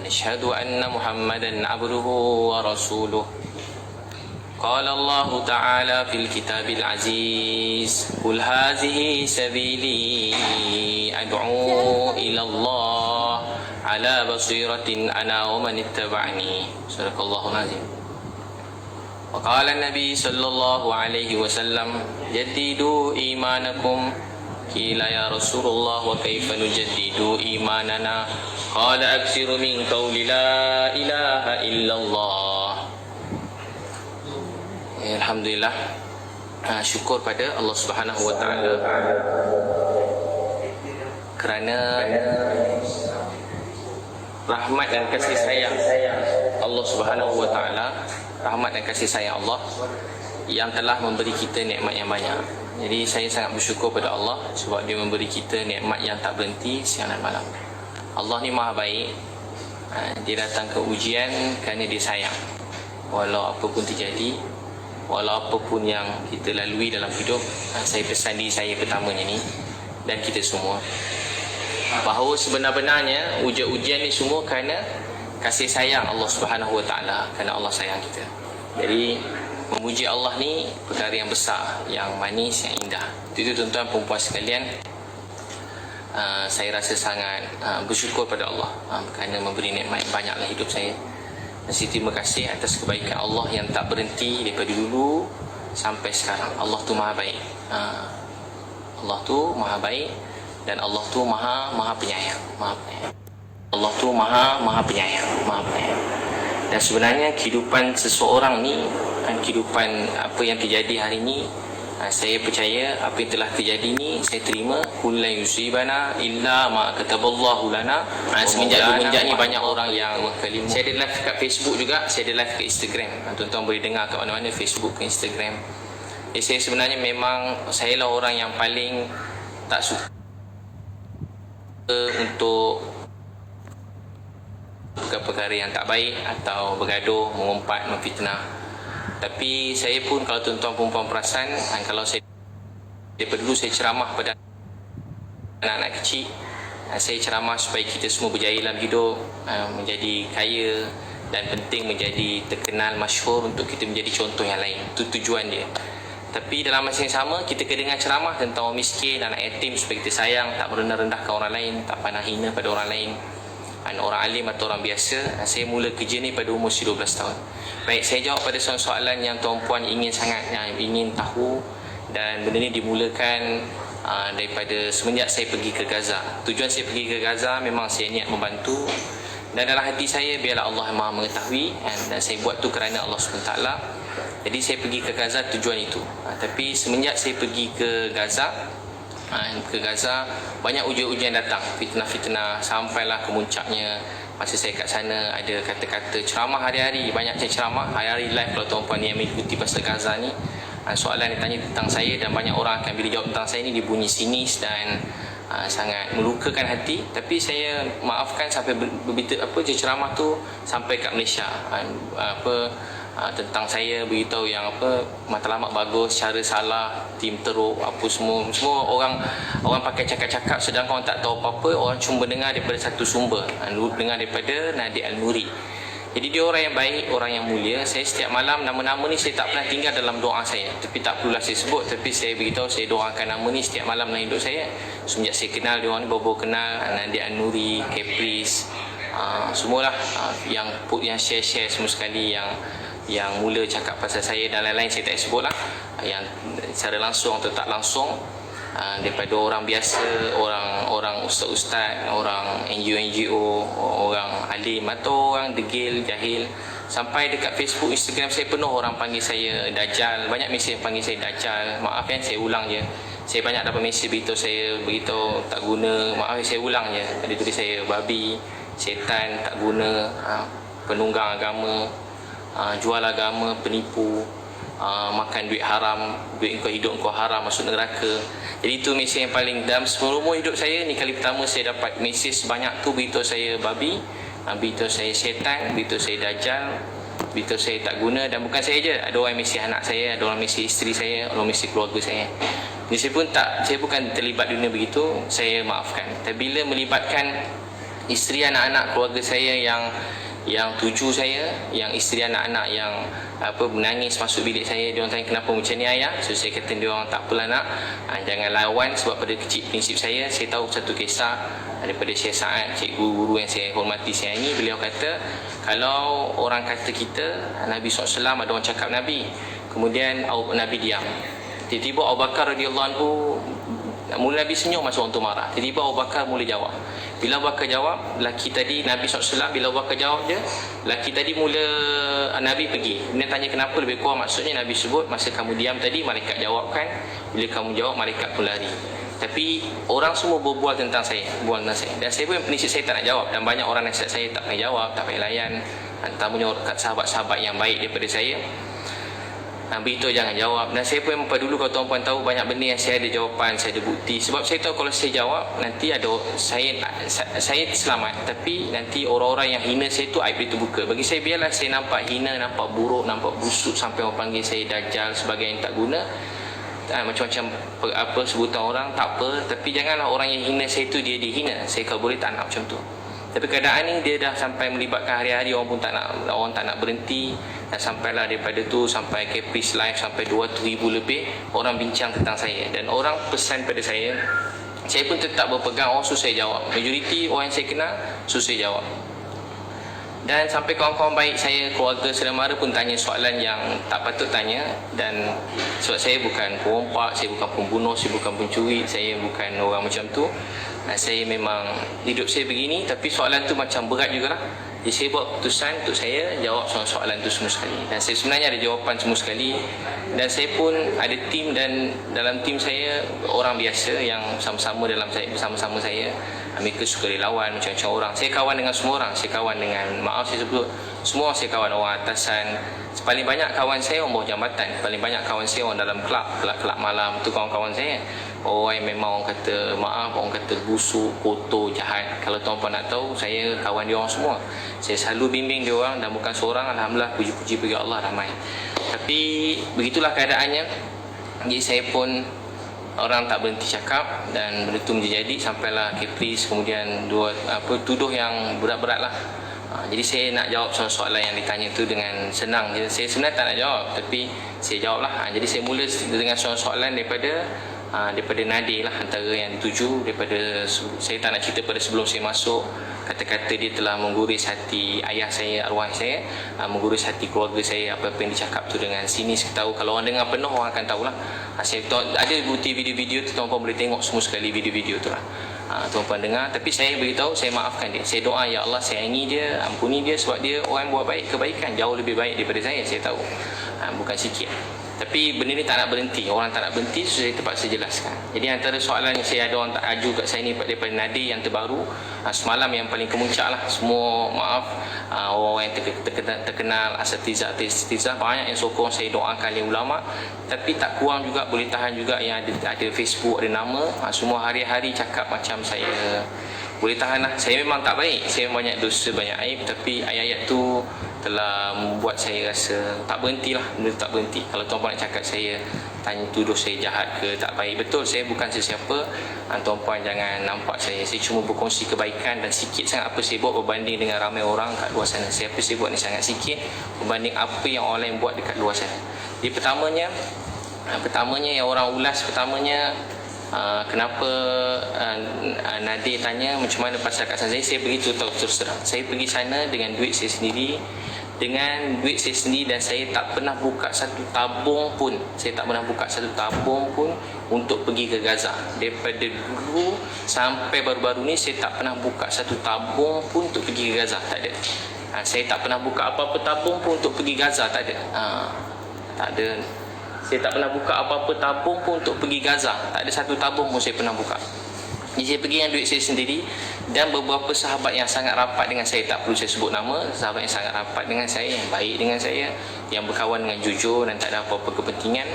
أشهد أن محمدا عبده ورسوله. قال الله تعالى في الكتاب العزيز قل هذه سبيلي أدعو إلى الله على بصيرة أنا ومن اتبعني. صدق الله العظيم. وقال النبي صلى الله عليه وسلم جددوا إيمانكم. قيل يا رسول الله وكيف نجدد إيماننا؟ قال أكثر من قول لا إله إلا الله. Alhamdulillah, syukur pada Allah Subhanahu Wa Taala kerana rahmat dan kasih sayang Allah Subhanahu Wa Taala, rahmat dan kasih sayang Allah yang telah memberi kita nikmat yang banyak. Jadi saya sangat bersyukur pada Allah sebab Dia memberi kita nikmat yang tak berhenti siang dan malam. Allah ni maha baik. Dia datang ke ujian kerana Dia sayang. Walau apa pun terjadi, walau apa pun yang kita lalui dalam hidup, saya pesan diri saya pertamanya ni dan kita semua, bahawa sebenar-benarnya ujian-ujian ni semua kerana kasih sayang Allah Subhanahu Wa Taala, kerana Allah sayang kita. Jadi memuji Allah ni perkara yang besar, yang manis, yang indah. Itu tuan-tuan perempuan sekalian, saya rasa sangat bersyukur pada Allah kerana memberi nikmat banyak dalam hidup saya. Dan saya terima kasih atas kebaikan Allah yang tak berhenti daripada dulu sampai sekarang. Allah tu maha baik. Allah tu maha baik dan Allah tu maha penyayang. Allah tu maha penyayang, maha penyayang. Dan sebenarnya kehidupan seseorang ni, kehidupan apa yang terjadi hari ni, saya percaya apa yang telah terjadi ni saya terima. Kullu yusibana illa ma kataballahu lana. Semenjak ni banyak orang yang berkalim. Saya ada live kat Facebook juga, saya ada live kat Instagram. Tuan-tuan boleh dengar kat mana-mana, Facebook ke Instagram. Saya sebenarnya memang saya lah orang yang paling tak suka untuk perkara yang tak baik atau bergaduh, mengumpat, memfitnah. Tapi saya pun, kalau tuan-tuan perempuan perasan, kalau saya daripada dulu saya ceramah pada anak-anak kecil, saya ceramah supaya kita semua berjaya dalam hidup, menjadi kaya dan penting menjadi terkenal, masyhur untuk kita menjadi contoh yang lain. Itu tujuan dia. Tapi dalam masa yang sama, kita kedengar ceramah tentang orang miskin, anak yatim, supaya kita sayang, tak merendah-rendahkan orang lain, tak pandang hina pada orang lain, orang alim atau orang biasa. Saya mula kerja ni pada umur 12 tahun. Baik, saya jawab pada soalan yang tuan-puan ingin sangat, yang ingin tahu. Dan benda ni dimulakan daripada semenjak saya pergi ke Gaza. Tujuan saya pergi ke Gaza memang saya niat membantu, dan dalam hati saya biarlah Allah Maha mengetahui, dan saya buat tu kerana Allah SWT. Jadi saya pergi ke Gaza tujuan itu. Tapi semenjak saya pergi ke Gaza, banyak ujian-ujian datang, fitnah-fitnah, sampailah ke muncaknya. Masa saya kat sana ada kata-kata ceramah hari-hari, banyak saya ceramah hari-hari live. Kalau tuan-puan yang mengikuti pasal Gaza ni, soalan ditanya tentang saya dan banyak orang akan bila jawab tentang saya ni dibunyi sinis dan sangat melukakan hati. Tapi saya maafkan sampai ceramah tu sampai kat Malaysia. Tentang saya beritahu yang matlamat bagus, cara salah, tim teruk, apa semua orang pakai cakap-cakap, sedangkan orang tak tahu apa-apa. Orang cuma dengar daripada satu sumber, dengar daripada Nadir Al-Nuri. Jadi dia orang yang baik, orang yang mulia. Saya setiap malam, nama-nama ni saya tak pernah tinggal dalam doa saya, tapi tak perlulah saya sebut. Tapi saya beritahu, saya doakan nama ni setiap malam dalam hidup saya. Semenjak saya kenal dia orang ni, baru kenal Nadir Al-Nuri, Caprice, semualah yang share semua sekali, yang mula cakap pasal saya dan lain-lain saya tak sebut lah, yang secara langsung atau tak langsung, daripada orang biasa, orang ustaz-ustaz, orang NGO, orang alim atau orang degil, jahil, sampai dekat Facebook, Instagram saya penuh orang panggil saya Dajjal. Banyak mesej yang panggil saya Dajjal. Maaf saya ulang je. Saya banyak dapat mesej beritahu tak guna. Maaf saya ulang je. Ada tulis saya babi, setan, tak guna, penunggang agama, jual agama, penipu, makan duit haram, duit kau hidup kau haram, masuk neraka. Jadi itu mesej yang paling dalam seumur hidup saya ni, kali pertama saya dapat mesej sebanyak tu beritahu saya babi, beritahu saya setan, beritahu saya dajjal, beritahu saya tak guna. Dan bukan saya je, ada orang mesej anak saya, ada orang mesej isteri saya, orang mesej keluarga saya. Jadi saya bukan terlibat dunia begitu, saya maafkan. Tapi bila melibatkan isteri anak-anak keluarga saya yang tuju saya, yang isteri anak-anak yang menangis masuk bilik saya. Dia orang tanya kenapa macam ni ayah. So saya kata dia orang tak apalah nak, jangan lawan, sebab pada kecil prinsip saya tahu satu kisah daripada Syekh Sa'ad, cikgu guru yang saya hormati sayangi. Beliau kata kalau orang kata kita Nabi SAW, ada orang cakap Nabi, kemudian Nabi diam, tiba-tiba Abu Bakar radhiyallahu anhu, mula Nabi senyum, masa orang tu marah. Tiba-tiba Abu Bakar mula jawab. Bila Abu Bakar jawab, laki tadi Nabi SAW, bila Abu Bakar jawab je, laki tadi mula, Nabi pergi. Dia tanya kenapa, lebih kurang maksudnya Nabi sebut masa kamu diam tadi malaikat jawabkan, bila kamu jawab malaikat pun lari. Tapi orang semua berbual tentang saya, bual tentang saya. Dan saya pun prinsip saya tak nak jawab, dan banyak orang nasihat saya tak payah jawab, tak payah layan. Antaranya sahabat-sahabat yang baik daripada saya, beritahu jangan jawab. Dan saya pun memang dulu, kalau tuan-puan tahu, banyak benda yang saya ada jawapan, saya ada bukti. Sebab saya tahu kalau saya jawab, nanti ada saya selamat, tapi nanti orang-orang yang hina saya tu aib dia terbuka. Bagi saya, biarlah saya nampak hina, nampak buruk, nampak busuk, sampai orang panggil saya dajjal, sebagai yang tak guna, macam-macam sebutan orang, tak apa. Tapi janganlah orang yang hina saya tu dia dihina. Saya kalau boleh tak nak macam tu. Tapi keadaan ni dia dah sampai melibatkan hari-hari, orang pun tak nak berhenti. Dan sampailah daripada tu sampai Caprice Live, sampai 200,000 lebih orang bincang tentang saya. Dan orang pesan pada saya pun tetap berpegang, orang susah jawab. Majoriti orang yang saya kenal susah jawab. Dan sampai kawan-kawan baik saya, keluarga saudara mara pun tanya soalan yang tak patut tanya. Dan sebab saya bukan perompak, saya bukan pembunuh, saya bukan pencuri, saya bukan orang macam tu. Saya memang hidup saya begini, tapi soalan tu macam berat jugalah. Jadi saya buat keputusan untuk saya jawab soalan tu semua sekali. Dan saya sebenarnya ada jawapan semua sekali. Dan saya pun ada tim, dan dalam tim saya orang biasa yang sama-sama bersama-sama saya. Mereka suka relawan, macam-macam orang. Saya kawan dengan semua orang. Saya kawan dengan, maaf saya sebut, semua saya kawan orang atasan. Paling banyak kawan saya orang bawah jambatan. Paling banyak kawan saya orang dalam kelab malam. Itu kawan-kawan saya. Orang yang memang orang kata, maaf, orang kata busuk, kotor, jahat. Kalau tuan-puan nak tahu, saya kawan dia orang semua. Saya selalu bimbing dia orang, dan bukan seorang. Alhamdulillah, puji-puji bagi Allah, ramai. Tapi begitulah keadaannya. Jadi saya pun, orang tak berhenti cakap, dan benda tu menjadi sampailah Caprice, kemudian tuduh yang berat-berat lah. Jadi saya nak jawab soalan yang ditanya tu dengan senang je. Saya sebenarnya tak nak jawab, tapi saya jawab lah. Jadi saya mula dengan soalan daripada Nadir lah, antara yang dituju daripada, saya tak nak cerita pada sebelum saya masuk. Kata-kata dia telah mengguris hati ayah saya, arwah saya, mengguris hati keluarga saya. Apa-apa yang dicakap tu dengan sinis, tahu. Kalau orang dengar penuh, orang akan tahulah. Saya tahu, ada bukti video-video tu, tuan-puan boleh tengok semua sekali video-video tu lah. Tuan-puan dengar. Tapi saya beritahu, saya maafkan dia. Saya doa, ya Allah sayangi dia, ampuni dia, sebab dia orang buat kebaikan jauh lebih baik daripada saya tahu. Bukan sikit. Tapi benda ni tak nak berhenti. Orang tak nak berhenti, so saya terpaksa jelaskan. Jadi antara soalan yang saya ada orang tak aju kat saya ni daripada Nadir yang terbaru, semalam yang paling kemuncak lah. Semua maaf, orang yang terkenal, asatizah banyak yang sokong saya, doakan yang ulama. Tapi tak kurang juga, boleh tahan juga yang ada Facebook, ada nama. Semua hari-hari cakap macam saya. Boleh tahan lah. Saya memang tak baik, saya banyak dosa, banyak aib. Tapi ayat-ayat tu telah membuat saya rasa tak berhentilah. Benda tak berhenti. Kalau tuan-puan nak cakap saya, tanya tuduh saya jahat ke, tak baik. Betul, saya bukan sesiapa. Tuan-puan jangan nampak saya cuma berkongsi kebaikan, dan sikit sangat apa saya buat berbanding dengan ramai orang kat luar sana. Apa saya buat ni sangat sikit berbanding apa yang orang lain buat dekat luar sana. Jadi pertamanya yang orang ulas, kenapa Nadir tanya macam mana pasal kat sana. Saya beritahu tahu terus terang, saya pergi sana dengan duit saya sendiri, dan saya tak pernah buka satu tabung pun. Untuk pergi ke Gaza. Daripada dulu sampai baru-baru ni, saya tak pernah buka satu tabung pun untuk pergi ke Gaza. Tak ada. Saya tak pernah buka apa-apa tabung pun untuk pergi Gaza. Tak ada. Tak ada. Saya tak pernah buka apa-apa tabung pun untuk pergi Gaza. Tak ada satu tabung pun saya pernah buka. Jadi saya pergi dengan duit saya sendiri. Dan beberapa sahabat yang sangat rapat dengan saya, tak perlu saya sebut nama, sahabat yang sangat rapat dengan saya, yang baik dengan saya, yang berkawan dengan jujur dan tak ada apa-apa kepentingan,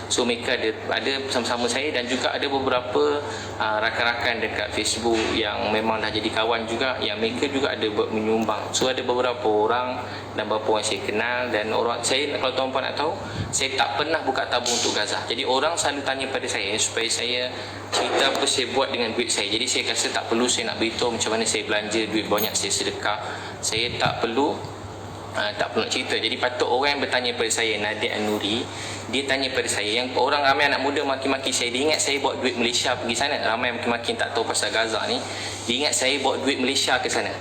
So mereka ada sama-sama saya, dan juga ada beberapa rakan-rakan dekat Facebook yang memang dah jadi kawan juga, yang mereka juga ada menyumbang. So ada beberapa orang dan beberapa orang saya kenal, dan orang saya, kalau tuan-puan nak tahu, saya tak pernah buka tabung untuk Gaza. Jadi orang selalu tanya pada saya supaya saya cerita apa saya buat dengan duit saya. Jadi saya rasa tak perlu saya nak beritahu macam mana saya belanja duit banyak, saya sedekah. Saya tak perlu nak cerita. Jadi patut orang yang bertanya pada saya, Nadia An-Nuri, dia tanya pada saya, yang orang ramai anak muda maki-maki saya, dia ingat saya bawa duit Malaysia pergi sana. Ramai maki-maki tak tahu pasal Gaza ni, dia ingat saya bawa duit Malaysia ke sana.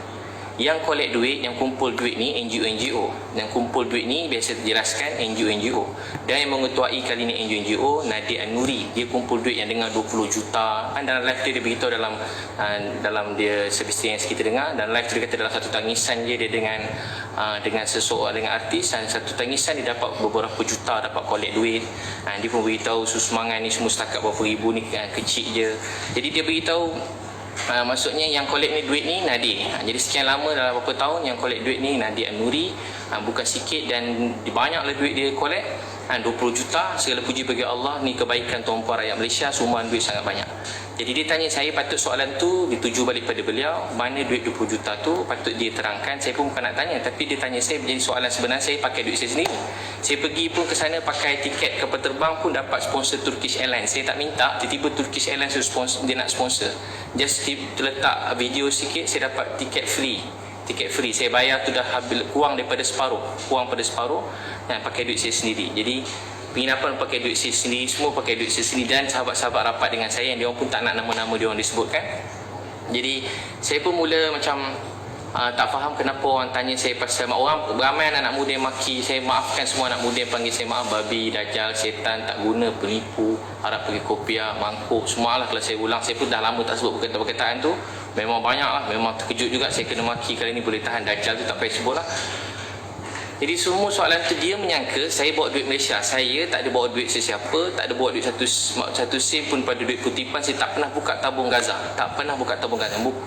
Yang collect duit, yang kumpul duit ni NGO-NGO. Yang kumpul duit ni biasa dijelaskan NGO-NGO. Dan yang mengetuai kali ni NGO-NGO, Nadia An-Nuri. Dia kumpul duit yang dengan 20 juta. Dalam live dia beritahu dalam dia service yang kita dengar. Dan live dia kata dalam satu tangisan dia dengan seseorang, dengan artis, dan satu tangisan dia dapat beberapa juta, dapat collect duit. Dia pun beritahu susmangan ni semua setakat berapa ribu ni kecil je. Jadi dia beritahu maksudnya yang collect ni duit ni Nadia. Jadi sekian lama dalam beberapa tahun yang collect duit ni Nadia An-Nuri. Bukan sikit, dan banyaklah duit dia collect, 20 juta. Segala puji bagi Allah, ni kebaikan tuan-puan rakyat Malaysia, sumbangan duit sangat banyak. Jadi dia tanya saya, patut soalan tu dituju balik pada beliau, mana duit 20 juta tu patut dia terangkan. Saya pun bukan nak tanya, tapi dia tanya saya, jadi soalan sebenarnya saya pakai duit saya sendiri. Saya pergi pun ke sana pakai tiket kapal terbang pun dapat sponsor Turkish Airlines. Saya tak minta, tiba-tiba Turkish Airlines dia nak sponsor. Just letak video sikit, saya dapat tiket free. Saya bayar tu dah habis, kurang pada separuh, dan pakai duit saya sendiri. Jadi penginapan pakai duit saya sendiri, semua pakai duit saya sendiri, dan sahabat-sahabat rapat dengan saya yang dia pun tak nak nama-nama dia orang disebutkan. Jadi saya pun mula macam tak faham kenapa orang tanya saya pasal orang ramai anak muda yang maki saya. Maafkan semua anak muda yang panggil saya maaf, babi, dajal, setan, tak guna, penipu, harap pergi kopiah, mangkuk, semualah. Kalau saya ulang, saya pun dah lama tak sebut perkataan tu. Memang banyak lah, memang terkejut juga saya kena maki kali ni, boleh tahan. Dajal tu tak payah sebut lah. Jadi semua soalan tu dia menyangka saya bawa duit Malaysia. Saya tak ada bawa duit sesiapa, tak ada bawa duit satu sen pun pada duit kutipan. Saya tak pernah buka tabung Gaza.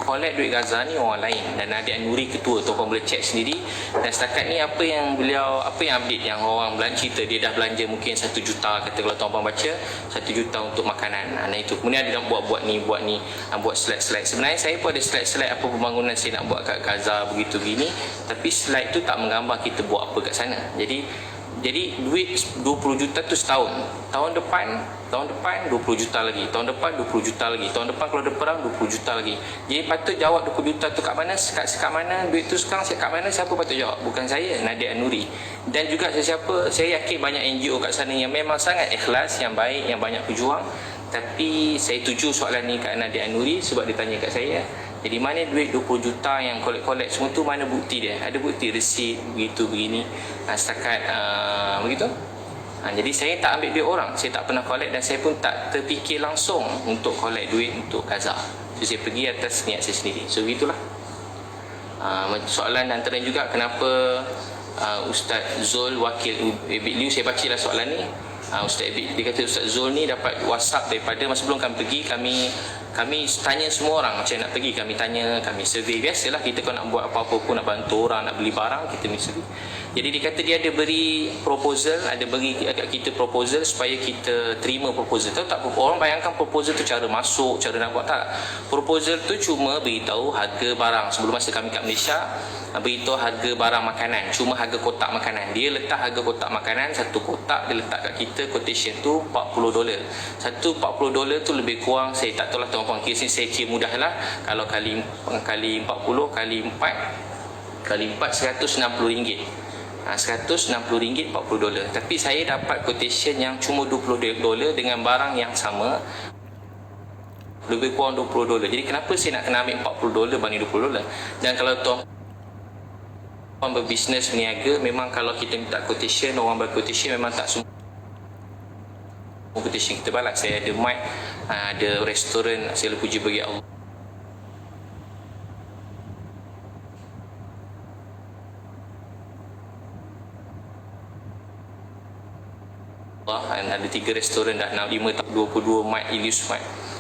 Collect duit Gaza ni orang lain. Dan Nadia An-Nuri ketua, tuan-tuan boleh check sendiri. Dan setakat ni apa yang update yang orang cerita, dia dah belanja mungkin 1 juta, kata kalau tuan-tuan baca 1 juta untuk makanan. Itu. Kemudian dia nak buat ni, buat slide-slide. Sebenarnya saya pun ada slide-slide apa pembangunan saya nak buat kat Gaza begitu gini. Tapi slide tu tak menggambar kita buat apa kat sana. Jadi duit 20 juta tu setahun. Tahun depan 20 juta lagi. Tahun depan 20 juta lagi. Tahun depan kalau ada perang 20 juta lagi. Jadi patut jawab 20 juta tu kat mana, sekat mana duit tu sekarang, kat mana, siapa patut jawab? Bukan saya, Nadia An-Nuri. Dan juga saya yakin banyak NGO kat sana yang memang sangat ikhlas, yang baik, yang banyak berjuang. Tapi saya tuju soalan ni kat Nadia An-Nuri sebab dia tanya kat saya, jadi mana duit 20 juta yang collect semua tu, mana bukti dia? Ada bukti resit begitu begini, setakat begitu. Jadi saya tak ambil duit orang, saya tak pernah collect, dan saya pun tak terfikir langsung untuk collect duit untuk Gaza. So saya pergi atas niat saya sendiri. So begitulah. Soalan antara juga, kenapa Ustaz Zul wakil Ebit Liu, saya bacalah soalan ni. Ustaz Ebit, dia kata Ustaz Zul ni dapat WhatsApp daripada masa sebelum kami pergi, kami tanya semua orang macam nak pergi, kami tanya, kami survey. Biasalah kita kalau nak buat apa-apa pun, nak bantu orang, nak beli barang, kita mesti survey. Jadi dia kata dia ada beri proposal, kita proposal supaya kita terima proposal. Tahu tak, orang bayangkan proposal tu cara masuk, cara nak buat, tak. Proposal tu cuma beritahu harga barang. Sebelum masa kami kat Malaysia, beritahu harga barang makanan, cuma harga kotak makanan. Dia letak harga kotak makanan, satu kotak dia letak kat kita, quotation tu $40. Satu $40 tu lebih kurang, saya tak tahu lah tuan-tuan, kira sini saya kira mudah lah. Kalau kali 40 kali 4 $160. RM160 $40. Tapi saya dapat quotation yang cuma $20 dengan barang yang sama, lebih kurang $20. Jadi kenapa saya nak kena ambil $40 banding $20? Dan kalau tuan berbisnes berniaga, memang kalau kita minta quotation, orang berquotation memang tak semua quotation kita balas. Saya ada mic, ada restoran, saya puji bagi Allah. Ada 3 restoran dah 5 22 mic, Ilius mic.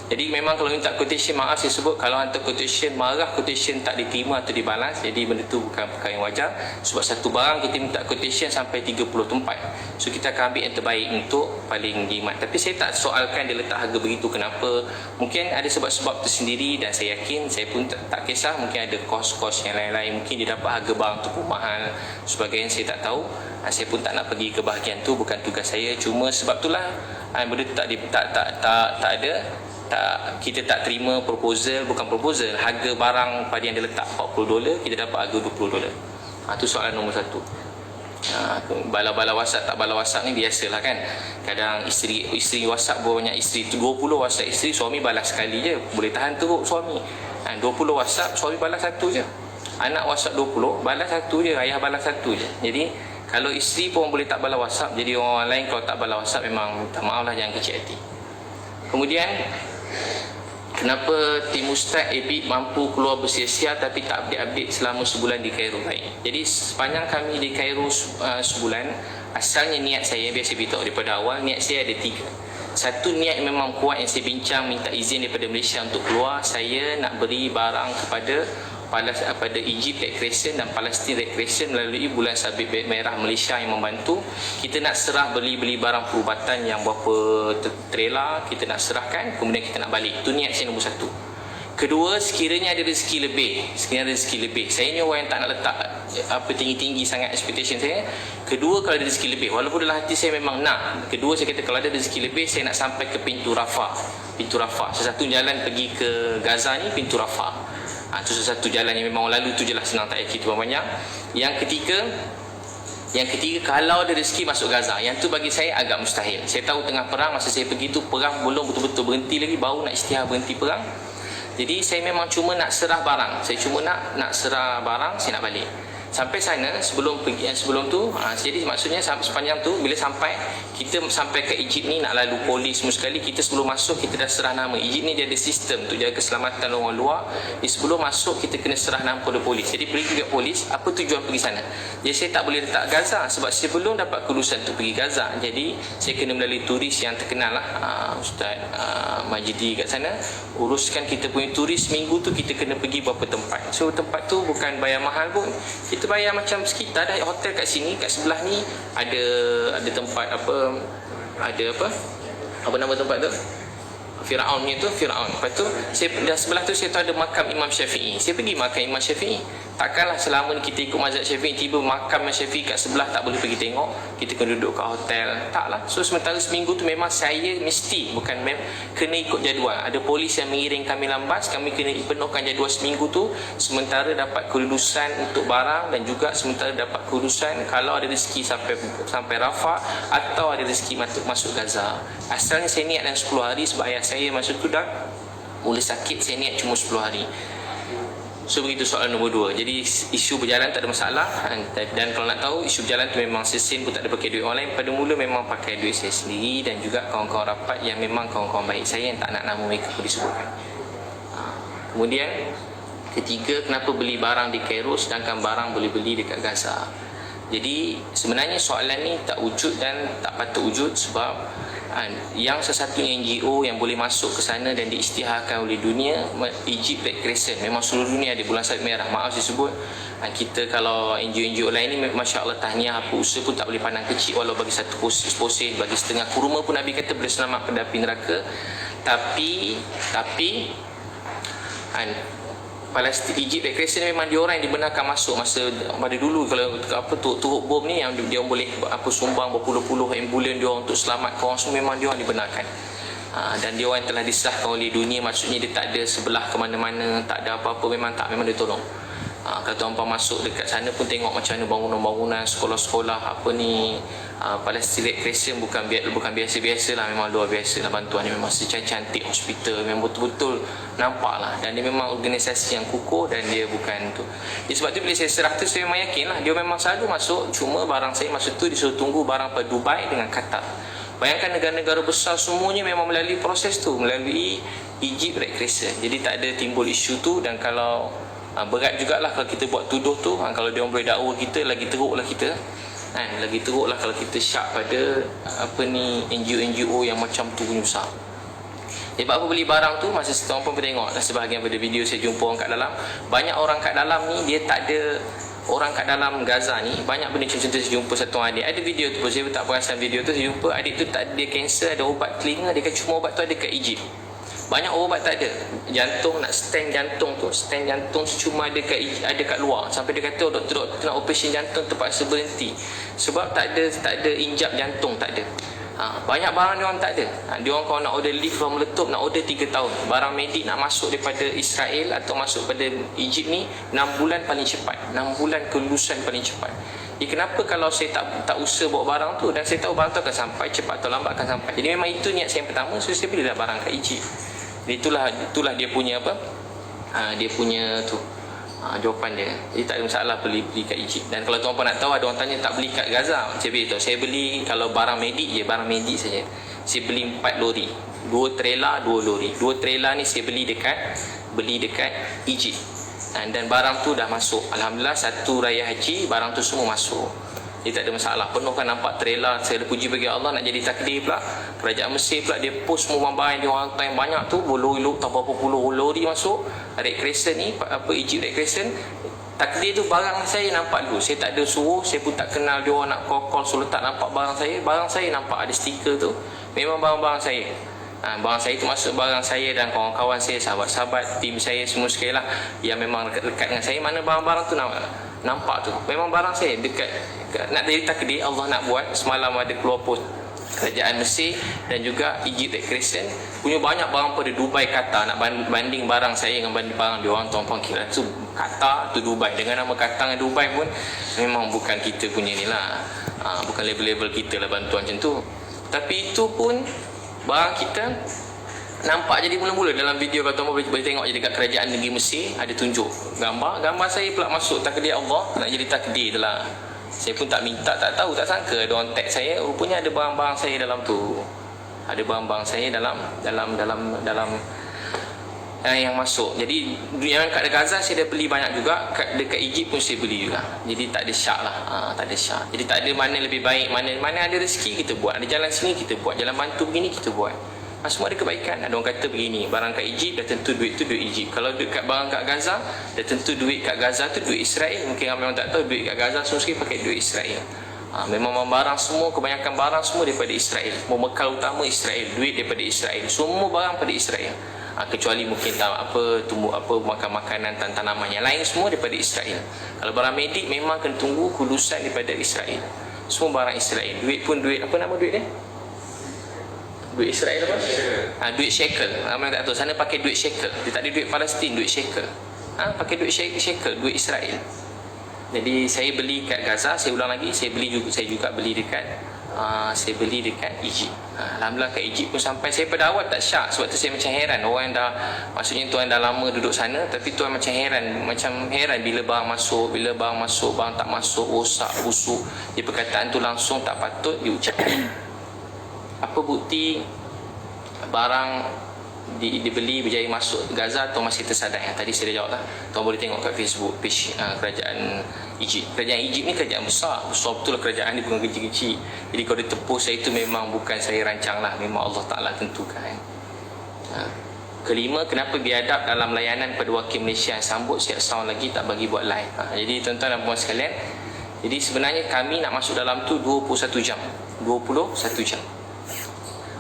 Jadi memang kalau minta quotation, maaf saya sebut, kalau hantar quotation, marah quotation tak diterima atau dibalas, jadi benda tu bukan perkara yang wajar. Sebab satu barang kita minta quotation sampai 30 tempat, so kita akan ambil yang terbaik untuk paling jimat. Tapi saya tak soalkan dia letak harga begitu, kenapa. Mungkin ada sebab-sebab tersendiri, dan saya yakin, saya pun tak kisah, mungkin ada kos-kos yang lain-lain, mungkin dia dapat harga barang tu pun mahal, sebagainya saya tak tahu. Saya pun tak nak pergi ke bahagian tu, bukan tugas saya. Cuma sebab itulah benda tu tak ada, kita tak terima proposal, bukan proposal, harga barang pada yang dia letak $40, kita dapat harga $20. Tu soalan nombor satu. Bala-bala WhatsApp tak bala WhatsApp ni biasalah kan. Kadang isteri WhatsApp banyak, isteri 20 WhatsApp isteri, suami balas sekali je, boleh tahan teruk suami. 20 WhatsApp, suami balas satu je. Anak WhatsApp 20, balas satu je, ayah balas satu je. Jadi kalau isteri pun boleh tak balas WhatsApp, jadi orang lain kalau tak balas WhatsApp memang minta maaf lah, jangan kecil hati. Kemudian, kenapa tim Ustaz Ebit mampu keluar bersia-sia tapi tak update-update selama sebulan di Cairo? Baik. Jadi sepanjang kami di Cairo sebulan, asalnya niat saya, biasa beritahu daripada awal, niat saya ada 3. Satu, niat memang kuat yang saya bincang, minta izin daripada Malaysia untuk keluar. Saya nak beri barang pada Egypt Red Crescent dan Palestine Red Crescent melalui Bulan Sabit Merah Malaysia yang membantu. Kita nak serah beli barang perubatan yang berapa trailer, kita nak serahkan, kemudian kita nak balik. Itu niat saya nombor 1. Kedua, sekiranya ada rezeki lebih, saya ni orang yang tak nak letak tinggi-tinggi sangat expectation saya. Kedua, kalau ada rezeki lebih, walaupun dalam hati saya memang nak, kedua saya kata kalau ada rezeki lebih, saya nak sampai ke pintu Rafah. Satu jalan pergi ke Gaza ni pintu Rafah. Itu satu jalan yang memang lalu tu je lah, senang, tak payah kita banyak. Yang ketiga, kalau ada rezeki masuk Gaza, yang tu bagi saya agak mustahil. Saya tahu tengah perang, masa saya pergi tu perang belum betul-betul berhenti lagi, baru nak isytihar berhenti perang. Jadi saya memang cuma nak serah barang, nak serah barang, saya nak balik. Sampai sana, sebelum tu, jadi maksudnya sepanjang tu, bila kita sampai ke Egypt ni, nak lalu polis semua sekali, kita sebelum masuk kita dah serah nama. Egypt ni dia ada sistem tu jaga keselamatan orang luar. Sebelum masuk kita kena serah nama pada polis. Jadi pergi ke polis, apa tujuan pergi sana? Jadi saya tak boleh letak Gaza sebab saya belum dapat kelulusan untuk pergi Gaza. Jadi saya kena melalui turis yang terkenal lah, Ustaz Majidi kat sana, uruskan kita punya turis. Minggu tu kita kena pergi beberapa tempat. So tempat tu bukan bayar mahal pun, kita bayar macam sekitar dah, hotel kat sini, kat sebelah ni ada tempat apa nama tempat tu, Firaun ni tu, Firaun. Lepas tu dah sebelah tu saya tahu ada makam Imam Syafi'i. Saya pergi makam Imam Syafi'i. Takkanlah selama ni kita ikut mazhab Syafi'i, tiba makam Imam Syafi'i kat sebelah tak boleh pergi tengok, kita kena duduk kat hotel. Taklah. So sementara seminggu tu memang saya mesti, kena ikut jadual. Ada polis yang mengiring kami lambat, kami kena penuhkan jadual seminggu tu, sementara dapat kelulusan untuk barang, dan juga sementara dapat kelulusan kalau ada rezeki sampai Rafah, atau ada rezeki masuk Gaza. Asalnya saya niat dalam 10 hari sebab ayah saya masa tu dah mula sakit, saya niat cuma 10 hari. So begitu soalan nombor 2. Jadi isu berjalan tak ada masalah, dan kalau nak tahu isu berjalan tu memang sen pun tak ada pakai duit orang lain. Pada mula memang pakai duit saya sendiri, dan juga kawan-kawan rapat yang memang kawan-kawan baik saya, yang tak nak nama mereka pun disebutkan. Kemudian ketiga, kenapa beli barang di Cairo sedangkan barang boleh beli dekat Gaza? Jadi sebenarnya soalan ni tak wujud dan tak patut wujud, sebab yang sesatunya NGO yang boleh masuk ke sana dan diisytiharkan oleh dunia, Egypt Red Crescent. Memang seluruh dunia ada Bulan Sabit Merah. Maaf saya sebut, kita kalau NGO-NGO lain ni, Masya Allah, tahniah, apa usaha pun tak boleh pandang kecil. Walau bagi satu posen, bagi setengah kurma pun Nabi kata boleh selamat pada api neraka. Tapi Palestin, Egypt Red Crescent memang dia orang yang dibenarkan masuk masa pada dulu. Kalau turut bom ni yang dia boleh sumbang berpuluh-puluh ambulan dia orang untuk selamatkan orang semua, memang dia orang dibenarkan. Dan dia orang yang telah disahkan oleh dunia, maksudnya dia tak ada sebelah ke mana-mana, tak ada apa-apa, memang dia tolong. Kalau tuan-puan masuk dekat sana pun tengok macam mana bangunan-bangunan, sekolah-sekolah Palestin Red Crescent bukan biasa-biasa lah, memang luar biasa lah bantuan. Dia memang secantik hospital, memang betul-betul nampak lah, dan dia memang organisasi yang kukuh, dan dia bukan tu. Jadi sebab tu bila saya serah tu, saya memang yakin lah dia memang selalu masuk. Cuma barang saya masa tu disuruh tunggu barang pada Dubai dengan Qatar. Bayangkan negara-negara besar semuanya memang melalui proses tu, melalui Egypt Red Crescent. Jadi tak ada timbul isu tu. Dan kalau berat jugalah kalau kita buat tuduh tu, kalau dia orang boleh dakwa kita, lagi teruk lah kita. Lagi teruk lah kalau kita syak pada NGO-NGO yang macam tu punya besar. Sebab apa beli barang tu, masa setahun pun tengok sebahagian pada video saya jumpa orang kat dalam, banyak orang kat dalam ni dia tak ada, orang kat dalam Gaza ni banyak benda. Contoh saya jumpa satu adik, ada video tu pun saya tak perasan video tu, saya jumpa adik tu tak ada kanser, ada ubat telinga, dia kata cuma ubat tu ada kat Egypt. Banyak ubat tak ada. Jantung, nak stand jantung tu cuma ada kat luar. Sampai dia kata doktor nak operasi jantung terpaksa berhenti sebab tak ada injap jantung, tak ada. Banyak barang dia orang tak ada. Dia orang kalau nak order lift from meletup nak order 3 tahun. Barang medik nak masuk daripada Israel atau masuk pada Egypt ni 6 bulan paling cepat. 6 bulan kelulusan paling cepat. Kenapa kalau saya tak usaha bawa barang tu, dan saya tahu barang tu akan sampai cepat atau lambat akan sampai. Jadi memang itu niat saya yang pertama, so saya belilah barang kat Egypt. Itulah dia punya apa? Dia punya tu. Jawapan dia. Jadi tak ada masalah beli kat Egypt. Dan kalau tuan-tuan nak tahu, ada orang tanya tak beli kat Gaza, saya beritahu, saya beli kalau barang medik je, barang medik saja. Saya beli 4 lori. 2 trailer, 2 lori. 2 trailer ni saya beli dekat Egypt. Dan barang tu dah masuk. Alhamdulillah, satu raya haji barang tu semua masuk. Dia tak ada masalah. Penuh kan nampak trailer. Saya puji bagi Allah, nak jadi takdir pula. Kerajaan Mesir pula dia post semua barang dia orang hantar yang banyak tu, berlori-lori, tak berapa puluh lori masuk. Red Crescent ni, Egypt Red Crescent. Takdir tu barang saya nampak dulu. Saya tak ada suruh, saya pun tak kenal dia orang nak call so letak nampak barang saya. Barang saya nampak ada stiker tu. Memang barang-barang saya. Barang saya tu masuk barang saya dan kawan-kawan saya, sahabat-sahabat, tim saya semua sekali lah yang memang dekat dengan saya. Mana barang-barang tu nampak tu, memang barang saya dekat. Nak jadi takdir, Allah nak buat. Semalam ada keluar post kerajaan Mesir dan juga Egypt Red Crescent punya banyak barang pada Dubai, Qatar. Nak banding barang saya dengan banding barang dia orang, tuan-tuan kira tu Qatar tu Dubai, dengan nama Qatar dengan Dubai pun memang bukan kita punya ni lah. Bukan level-level kita lah bantuan macam tu. Tapi itu pun barang kita nampak jadi mula-mula dalam video. Kalau tuan-tuan boleh tengok je dekat kerajaan negeri Mesir ada tunjuk gambar saya pula masuk takdir Allah, nak jadi takdir tu lah. Saya pun tak minta, tak tahu, tak sangka ada orang tag saya, rupanya ada barang-barang saya dalam tu. Ada barang-barang saya dalam yang masuk. Jadi yang kat Gaza saya dah beli banyak juga, dekat Egypt pun saya beli juga. Jadi tak ada syak lah. Tak ada syak. Jadi tak ada mana lebih baik, mana ada rezeki kita buat, ada jalan sini kita buat, jalan bantu begini kita buat. Semua ada kebaikan. Ada orang kata begini, barang kat Egypt dah tentu duit tu duit Egypt. Kalau dekat barang kat Gaza, dah tentu duit kat Gaza tu duit Israel. Mungkin ramai orang tak tahu duit kat Gaza semua sekali pakai duit Israel. Memang barang semua, kebanyakan barang semua daripada Israel. Bekal utama Israel, duit daripada Israel. Semua barang pada Israel. Kecuali mungkin makan-makanan, tanaman yang lain semua daripada Israel. Kalau barang medik memang kena tunggu kulusan daripada Israel. Semua barang Israel. Duit pun duit, apa nama duit dia? Duit Israel apa? Duit shekel. Ramai tak tahu. Sana pakai duit shekel. Dia tak ada duit Palestin, duit shekel. Pakai duit shekel, duit Israel. Jadi saya beli kat Gaza, saya ulang lagi, saya juga beli dekat Egypt. Alhamdulillah kat Egypt pun sampai. Saya pada awal tak syak, sebab tu saya macam heran. Orang yang maksudnya tuan dah lama duduk sana, tapi tuan macam heran bila barang masuk, barang tak masuk, rosak, busuk. Dia perkataan tu langsung tak patut diucapkan. Apa bukti barang dibeli berjaya masuk Gaza atau masih tersadai? Yang tadi saya dah jawab lah. Tuan boleh tengok kat Facebook page kerajaan Egypt. Kerajaan Egypt ni kerajaan besar betul lah. Kerajaan ni bukan kecil-kecil. Jadi kalau dia tepus saya tu memang bukan saya rancang lah, memang Allah Ta'ala tentukan. Kelima, kenapa biadab dalam layanan pada wakil Malaysia yang sambut siap sound lagi tak bagi buat live? Jadi tuan-tuan dan puan sekalian, jadi sebenarnya kami nak masuk dalam tu 21 jam.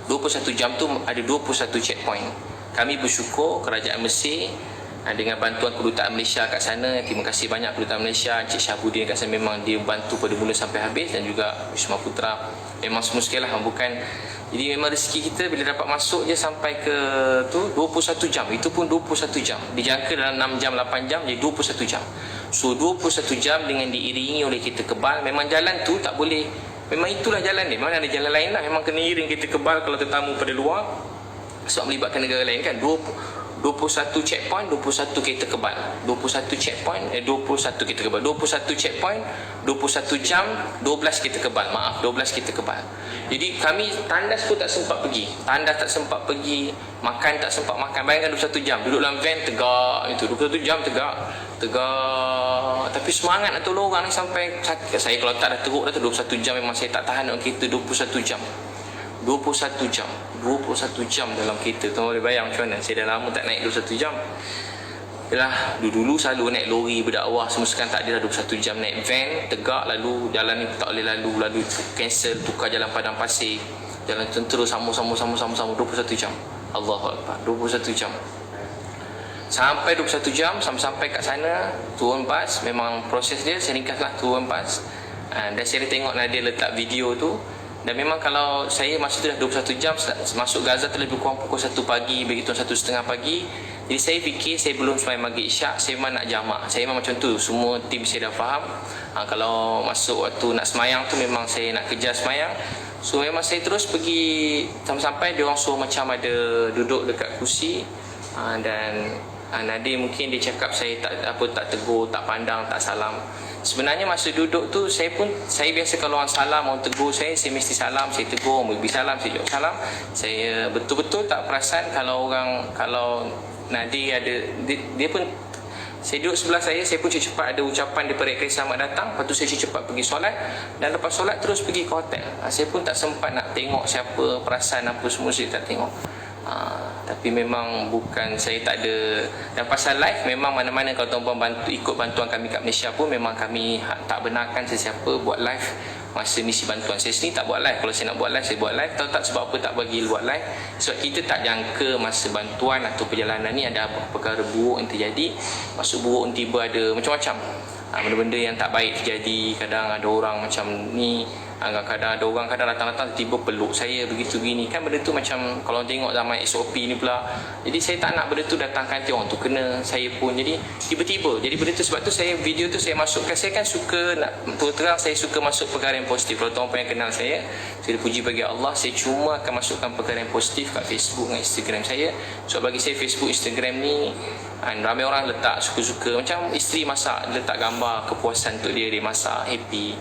21 jam tu ada 21 checkpoint. Kami bersyukur kerajaan Mesir dengan bantuan kedutaan Malaysia kat sana. Terima kasih banyak kedutaan Malaysia, Encik Syahabudin kat sana, memang dia bantu pada mula sampai habis, dan juga Wisma Putra. Memang semua sekali lah, bukan. Jadi memang rezeki kita bila dapat masuk je sampai ke tu 21 jam. Itu pun 21 jam. Dijangka dalam 6 jam, 8 jam, jadi 21 jam. So 21 jam dengan diiringi oleh kita kebal. Memang jalan tu tak boleh, memang itulah jalan dia. Memang ada jalan lain lah. Memang kena iring kita kebal kalau tetamu pada luar, sebab melibatkan negara lain kan. 21 checkpoint, 21 kereta kebal. 21 checkpoint, 21 kereta kebal. 21 checkpoint, 21 jam, 12 kereta kebal. Maaf, 12 kereta kebal. Jadi kami tandas pun tak sempat pergi. Tandas tak sempat pergi, makan tak sempat makan. Bayangkan 21 jam duduk dalam van tegak itu. 21 jam tegak. Tapi semangat nak tolong orang ni sampai saya kalau tak dah teruk dah tu 21 jam memang saya tak tahan dengan kereta 21 jam. 21 jam 21 jam dalam kereta. Tuan boleh bayang macam mana, saya dah lama tak naik 21 jam. Yalah, dulu selalu naik lori berdakwah semua, sekarang tak ada dah 21 jam naik van tegak, lalu jalan ni tak boleh lalu cancel, tukar jalan padang pasir, jalan tentera sama 21 jam. Allahu Akbar, 21 jam. Sampai 21 jam, sampai kat sana turun bas. Memang proses dia saya ringkaslah, turun bas. Dan saya tengok Nadia letak video tu. Dan memang kalau saya masa tu dah 21 jam, masuk Gaza tu lebih kurang pukul 1 pagi, begitu 1:30 pagi. Jadi saya fikir saya belum sembahyang maghrib isyak, saya memang nak jamak. Saya memang macam tu, semua tim saya dah faham. Kalau masuk waktu nak sembahyang tu memang saya nak kejar sembahyang. So memang saya terus pergi sampai dia orang suruh macam ada duduk dekat kursi. Dan Nadia mungkin dia cakap saya tak tegur, tak pandang, tak salam. Sebenarnya masa duduk tu saya biasa kalau orang salam, orang tegur saya mesti salam, saya tegur, orang beri salam, saya jawab salam. Saya betul-betul tak perasan kalau Nadia ada dia pun, saya duduk sebelah saya pun cepat ada ucapan daripada Rekres selamat datang. Lepas tu saya cepat pergi solat, dan lepas solat terus pergi ke hotel. Saya pun tak sempat nak tengok siapa, perasan apa semua saya tak tengok. Tapi memang bukan saya tak ada. Dan pasal live, memang mana-mana kalau tuan-puan ikut bantuan kami kat Malaysia pun, memang kami tak benarkan sesiapa buat live masa misi bantuan. Saya sendiri tak buat live. Kalau saya nak buat live, saya buat live. Tahu tak sebab apa tak bagi buat live? Sebab kita tak jangka masa bantuan atau perjalanan ni ada perkara buruk yang terjadi. Maksud buruk tiba ada macam-macam, benda-benda yang tak baik terjadi. Kadang ada orang macam ni, kadang ada orang datang-datang tiba peluk saya begitu gini kan. Benda tu macam kalau tengok zaman SOP ni pula. Jadi saya tak nak benda tu datangkan nanti orang tu kena saya pun. Jadi tiba-tiba, jadi benda tu, sebab tu saya video tu saya masukkan. Saya kan suka nak terang, saya suka masuk perkara yang positif. Kalau tuan-tuan yang kenal saya puji bagi Allah, saya cuma akan masukkan perkara yang positif kat Facebook dan Instagram saya. So bagi saya Facebook, Instagram ni ramai orang letak suka-suka. Macam isteri masak, letak gambar kepuasan untuk dia masak, happy.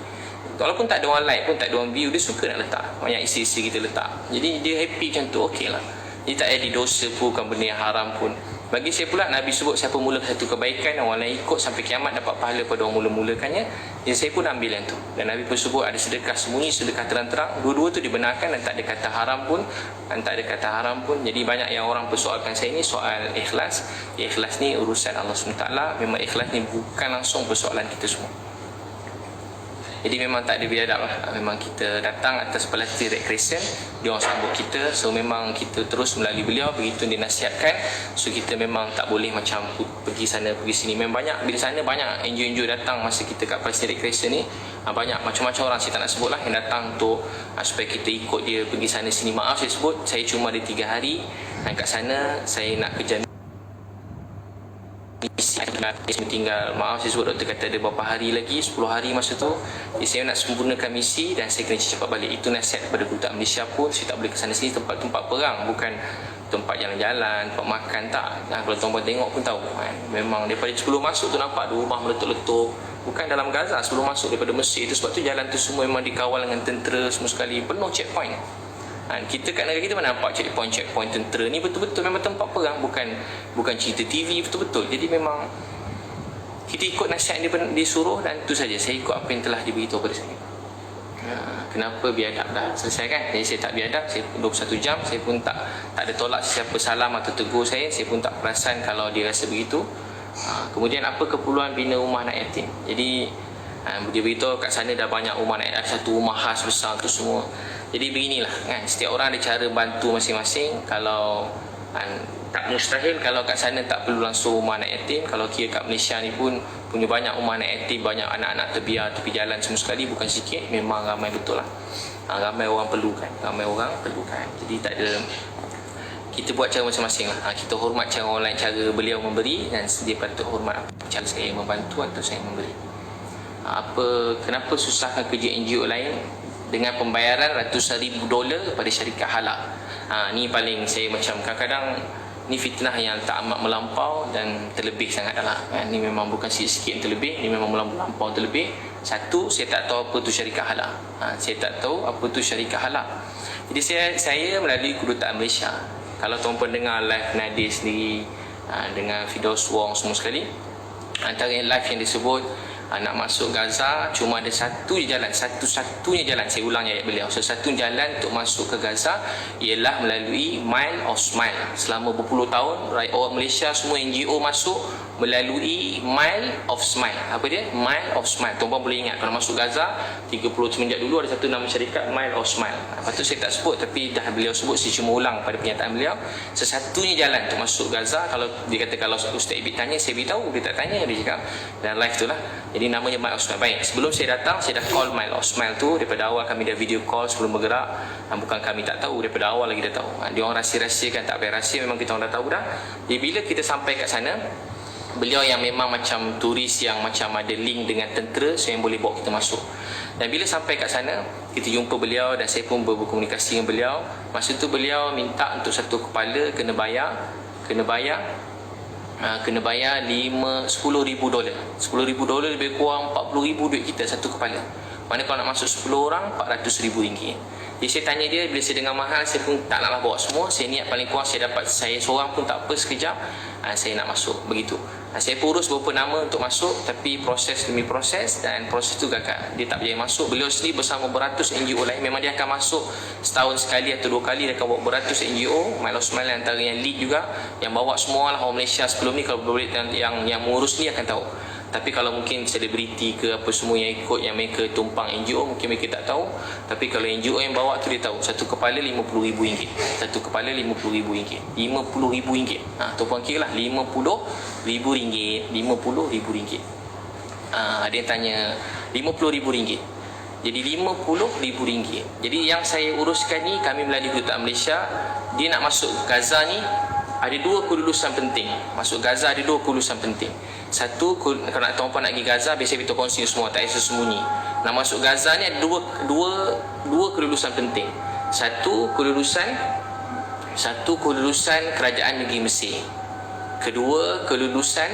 Walaupun tak ada orang like pun, tak ada orang view, dia suka nak letak. Banyak isteri-isteri kita letak. Jadi dia happy macam tu, okey lah. Jadi tak ada dosa pun, bukan benda yang haram pun. Bagi saya pula, Nabi sebut siapa mula satu kebaikan, orang lain ikut sampai kiamat dapat pahala pada orang mula-mulakannya. Jadi saya pun ambil yang tu. Dan Nabi pun sebut ada sedekah sembunyi, sedekah terang-terang. Dua-dua tu dibenarkan dan tak ada kata haram pun. Jadi banyak yang orang persoalkan saya ni soal ikhlas. Ikhlas ni urusan Allah SWT. Memang ikhlas ni bukan langsung persoalan kita semua. Jadi memang tak ada biadab lah. Memang kita datang atas pelatih recreation, dia orang sambut kita. So memang kita terus melalui beliau, begitu dinasihatkan. So kita memang tak boleh macam pergi sana pergi sini. Memang banyak, bila sana banyak NGO datang masa kita kat pelatih recreation ni. Banyak macam-macam orang, saya tak nak sebut lah, yang datang untuk supaya kita ikut dia pergi sana sini. Maaf saya sebut, saya cuma ada 3 hari dan kat sana saya nak kerja misi, saya tinggal, maaf saya sebut, doktor kata ada berapa hari lagi, 10 hari masa tu. Jadi saya nak sempurnakan misi dan saya kena cepat balik. Itu nasihat daripada Kedutaan Malaysia pun. Saya tak boleh ke sana sini, tempat-tempat perang, bukan tempat jalan-jalan, tempat makan, tak. Kalau tuan-tuan tengok pun tahu kan. Memang daripada sebelum masuk tu nampak ada rumah meletup-letup. Bukan dalam Gaza, sebelum masuk daripada Mesir tu. Sebab tu jalan tu semua memang dikawal dengan tentera semua sekali, penuh checkpoint. Kita kat negara kita mana nampak checkpoint tentera ni, betul-betul memang tempat perang, bukan cerita TV, betul-betul. Jadi memang kita ikut nasihat dia suruh, dan itu saja saya ikut apa yang telah diberitahu pada saya. Kenapa biadab dah selesai kan? Jadi saya tak biadab, saya 21 jam, saya pun tak ada tolak siapa salam atau tegur saya pun tak perasan kalau dia rasa begitu. Kemudian apa keperluan bina rumah anak yatim? Jadi dia beritahu kat sana dah banyak rumah anak yatim, ada satu rumah khas besar tu semua. Jadi beginilah kan, setiap orang ada cara bantu masing-masing. Kalau tak mustahil kalau kat sana tak perlu langsung rumah anak yatim. Kalau kira kat Malaysia ni pun punya banyak rumah anak yatim, banyak anak-anak terbiar tepi jalan semua sekali, bukan sikit, memang ramai betul lah. Ramai orang perlukan, jadi tak ada, kita buat cara masing-masing lah. Kita hormat cara orang lain, cara beliau memberi, dan dia patut hormat cara saya membantu atau saya memberi. Kenapa susahkan kerja NGO lain dengan pembayaran ratusan ribu dolar pada syarikat halal? Ni paling saya macam kadang-kadang ni fitnah yang tak amat melampau dan terlebih sangat lah. Ni memang bukan sikit-sikit yang terlebih, ni memang melampau terlebih. Satu, saya tak tahu apa tu syarikat halal. Saya tak tahu apa tu syarikat halal. Jadi saya melalui Kedutaan Malaysia. Kalau tuan-tuan dengar live Nadia sendiri dengan Firdaus Wong semua sekali, antara live yang disebut nak masuk Gaza cuma ada satu jalan, satu-satunya jalan, saya ulang ayat beliau, satu jalan untuk masuk ke Gaza ialah melalui Mile of Smile. Selama berpuluh tahun orang Malaysia semua NGO masuk melalui Mile of Smile. Apa dia? Mile of Smile. Tuan-tuan boleh ingat kalau masuk Gaza 30 semenjak dulu ada satu nama syarikat Mile of Smile. Lepas tu saya tak sebut, tapi dah beliau sebut, saya cuma ulang pada pernyataan beliau. Sesatunya jalan untuk masuk Gaza, kalau dia kata kalau Ustaz Ibit tanya, saya beritahu, dia tak tanya, dia cakap dan live tu lah. Jadi namanya Mile of Smile. Baik, sebelum saya datang saya dah call Mile of Smile tu. Daripada awal kami dah video call sebelum bergerak. Bukan kami tak tahu, daripada awal lagi dah tahu. Dia orang rahsia-rahsiakan, tak payah rahsia, memang kita orang dah tahu dah. Jadi bila kita sampai kat sana, beliau yang memang macam turis yang macam ada link dengan tentera, so yang boleh bawa kita masuk. Dan bila sampai kat sana, kita jumpa beliau dan saya pun berkomunikasi dengan beliau. Masa tu beliau minta untuk satu kepala kena bayar $10,000. $10,000 lebih kurang $40,000 duit kita satu kepala. Mana kalau nak masuk 10 orang RM400,000. Jadi saya tanya dia, bila saya dengar mahal, saya pun tak naklah bawa semua. Saya niat paling kurang saya dapat saya seorang pun tak apa, sekejap saya nak masuk, begitu. Saya pun urus beberapa nama untuk masuk, tapi proses demi proses dan proses tu gagal. Dia tak berjaya masuk. Beliau sendiri bersama beratus NGO lain, memang dia akan masuk setahun sekali atau 2 kali, dia akan bawa beratus NGO. Mile of Smile antara yang lead juga, yang bawa semua lah orang Malaysia sebelum ni. Kalau boleh yang mengurus ni akan tahu. Tapi kalau mungkin selebriti ke apa semua yang ikut, yang mereka tumpang NGO, mungkin mereka tak tahu. Tapi kalau NGO yang bawa tu dia tahu. Satu kepala RM50,000. Satu kepala RM50,000. RM50,000. Tuan-puan kira lah, RM50,000. RM50,000. Ada yang tanya RM50,000. Jadi RM50,000. Jadi yang saya uruskan ni, kami melalui Kedutaan Malaysia. Dia nak masuk Gaza ni, ada 2 kelulusan penting. Masuk Gaza ada 2 kelulusan penting. Satu, kalau nak tuan-puan nak pergi Gaza, biasa kita kongsi semua, tak payah sembunyi. Nak masuk Gaza ni ada dua kelulusan penting. Satu kelulusan kerajaan negeri Mesir. Kedua kelulusan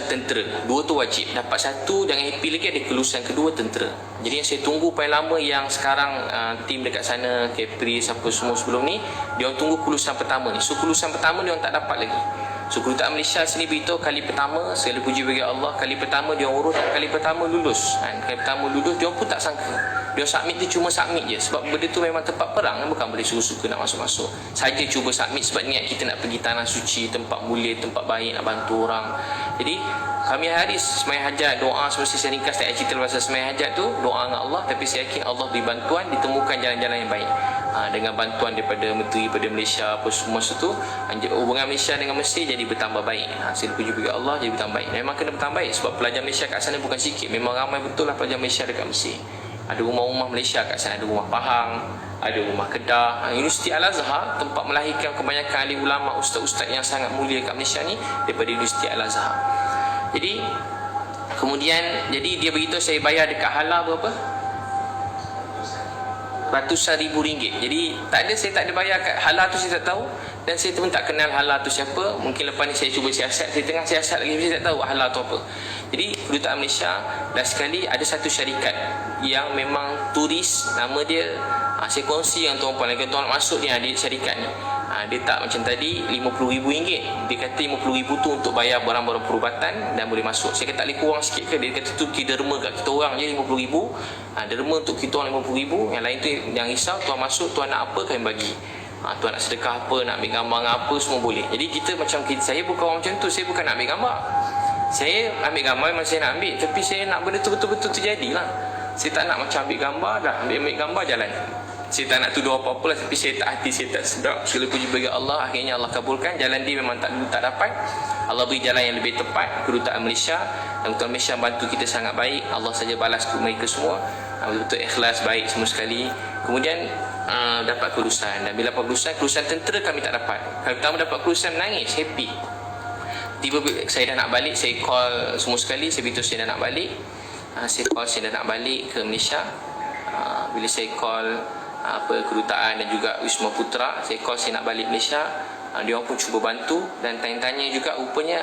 tentera. 2 tu wajib. Dapat satu, jangan happy lagi, ada kelulusan kedua tentera. Jadi yang saya tunggu paling lama, yang sekarang tim dekat sana, Kepri, siapa semua sebelum ni, dia orang tunggu kelulusan pertama ni. So kelulusan pertama dia orang tak dapat lagi. So Kedutaan Malaysia sini beritahu kali pertama, segala puji bagi Allah, kali pertama dia orang urus dan kali pertama lulus. Kali pertama lulus, dia orang pun tak sangka. Dia submit tu cuma submit je. Sebab benda tu memang tempat perang, bukan boleh suka-suka nak masuk-masuk. Saja cuba submit sebab niat kita nak pergi tanah suci, tempat mulia, tempat baik, nak bantu orang. Jadi kami hari sembahyang hajat, doa, semesti saya ringkas tak cerita pasal sembahyang hajat tu, doa dengan Allah, tapi saya yakin Allah beri bantuan, ditemukan jalan-jalan yang baik. Dengan bantuan daripada menteri, daripada Malaysia, apa semua itu, hubungan Malaysia dengan Mesir jadi bertambah baik. Saya puji bagi Allah, jadi bertambah baik. Memang kena bertambah baik sebab pelajar Malaysia kat sana bukan sikit, memang ramai betul lah pelajar Malaysia dekat Mesir. Ada rumah-rumah Malaysia kat sana, ada rumah Pahang, ada rumah Kedah. Universiti Al-Azhar, tempat melahirkan kebanyakan ahli ulama, ustaz-ustaz yang sangat mulia kat Malaysia ni, daripada Universiti Al-Azhar. Jadi kemudian, jadi dia beritahu saya bayar dekat hala berapa? Ratusan ribu ringgit. Jadi saya tak ada bayar kat hala tu, saya tak tahu. Dan saya pun tak kenal hala tu siapa. Mungkin lepas ni saya cuba siasat, saya tengah siasat lagi, saya tak tahu hala tu apa. Jadi Kedutaan Malaysia, last sekali ada satu syarikat yang memang turis, nama dia, saya kongsi dengan tuan-puan, lagi tuan nak masuk dia, syarikat ni. Dia tak macam tadi RM50,000. Dia kata RM50,000 tu untuk bayar barang-barang perubatan dan boleh masuk. Saya kata tak boleh kurang sikit ke? Dia kata tu derma kat kita orang je RM50,000. Derma untuk kita orang RM50,000. Yang lain tu yang risau, tuan masuk, tuan nak apa kami bagi. Tuan nak sedekah apa, nak ambil gambar apa, semua boleh. Jadi kita macam saya bukan orang macam tu. Saya bukan nak ambil gambar. Saya ambil gambar memang saya nak ambil, tapi saya nak benda tu betul-betul terjadilah. Saya tak nak macam ambil gambar dah, ambil gambar jalan. Saya tak nak tuduh apa-apa lah, tapi saya tak hati, saya tak sedap. Segala puji bagi Allah, akhirnya Allah kabulkan. Jalan dia memang tak dapat. Allah beri jalan yang lebih tepat. Kedutaan Malaysia, dan Kedutaan Malaysia bantu kita sangat baik. Allah saja balas ke mereka semua. Betul-betul ikhlas, baik semua sekali. Kemudian dapat kelulusan. Dan bila dapat kelulusan tentera kami tak dapat. Kali pertama dapat kelulusan, menangis, happy. Tiba saya dah nak balik, saya call semua sekali, saya beritahu saya dah nak balik. Saya dah nak balik ke Malaysia. Bila saya call kedutaan dan juga Wisma Putra, saya call saya nak balik Malaysia. Dia orang pun cuba bantu dan tanya-tanya juga, rupanya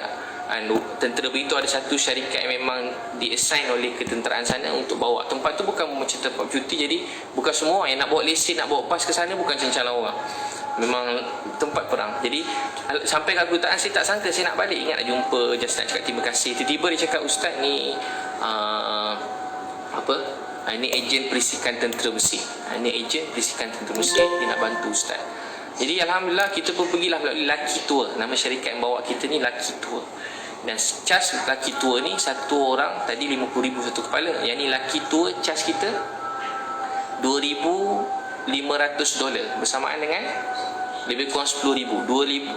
tentera beritahu ada satu syarikat yang memang di-assign oleh ketenteraan sana untuk bawa. Tempat tu bukan macam tempat cuti, jadi bukan semua yang nak bawa lesen, nak bawa pas ke sana bukan calon-calon orang. memang tempat perang. Jadi sampai ke kedutaan saya tak sangka saya nak balik, ingat nak jumpa, just nak cakap terima kasih. Tiba-tiba dia cakap, ustaz ni ini ejen perisikan tentera Mesir. Ini ejen perisikan tentera Mesir, dia nak bantu ustaz. Jadi alhamdulillah kita pun pergilah melalui Lucky Tour. Nama syarikat yang bawa kita ni Lucky Tour. Dan cas Lucky Tour ni satu orang tadi 50,000 satu kepala. Yang ni Lucky Tour cas kita $2,500 bersamaan dengan lebih kurang $10,000.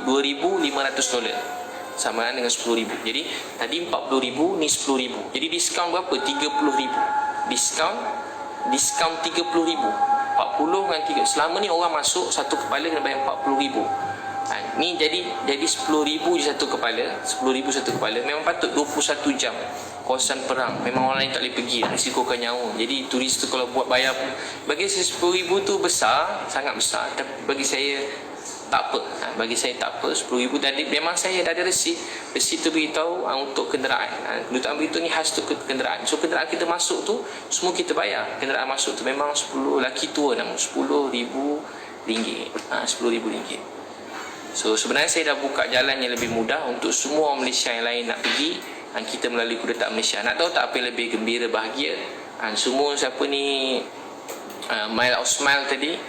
$2,500 samaan dengan $10,000. Jadi tadi $40,000, ni $10,000. Jadi diskaun berapa? $30,000. Diskaun $30,000. 40 dengan 3. Selama ni orang masuk satu kepala kena bayar $40,000. Ni jadi $10,000 je satu kepala. $10,000 satu kepala. Memang patut 21 jam kawasan perang. Memang orang lain tak boleh pergi, risikokan nyawa. Jadi turis tu kalau buat bayar, bagi saya $10,000 tu besar, sangat besar. Tapi bagi saya tak apa. Bagi saya tak apa. $10,000 tadi memang saya dah ada resit. Resit tu beritahu untuk kenderaan. Kedutaan beritahu ni khas tu kenderaan. So kenderaan kita masuk tu semua kita bayar. Kenderaan masuk tu memang 10 Lucky Tour nama, $10,000. $10,000. So sebenarnya saya dah buka jalan yang lebih mudah untuk semua Malaysia yang lain nak pergi, dan kita melalui kedutaan Malaysia. Nak tahu tak apa yang lebih gembira, bahagia? Semua siapa ni Mile of Smile tadi,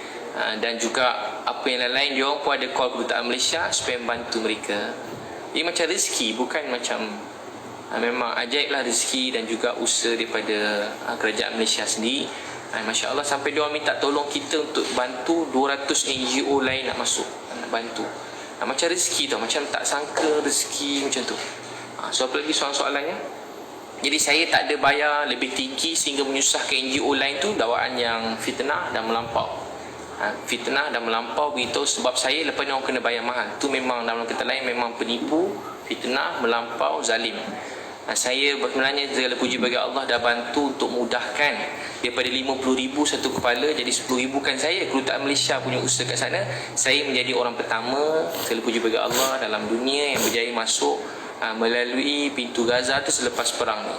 dan juga apa yang lain-lain, dia orang pun ada call kedutaan Malaysia supaya membantu mereka. Ini macam rezeki, bukan macam memang ajaib lah rezeki dan juga usaha daripada kerajaan Malaysia sendiri. Masya Allah, sampai dia orang minta tolong kita untuk bantu 200 NGO lain nak masuk, nak bantu. Macam rezeki tau, macam tak sangka rezeki macam tu. So apa lagi soalan-soalannya? Jadi saya tak ada bayar lebih tinggi sehingga menyusahkan NGO lain tu. Dakwaan yang fitnah dan melampau. Fitnah dan melampau begitu, sebab saya lepas ni orang kena bayar mahal. Tu memang dalam kata lain memang penipu, fitnah, melampau, zalim. Saya sebenarnya segala puji bagi Allah dah bantu untuk mudahkan daripada 50,000 satu kepala jadi 10,000. Kan saya kedutaan Malaysia punya usaha kat sana. Saya menjadi orang pertama, segala puji bagi Allah, dalam dunia yang berjaya masuk melalui pintu Gaza tu selepas perang ni.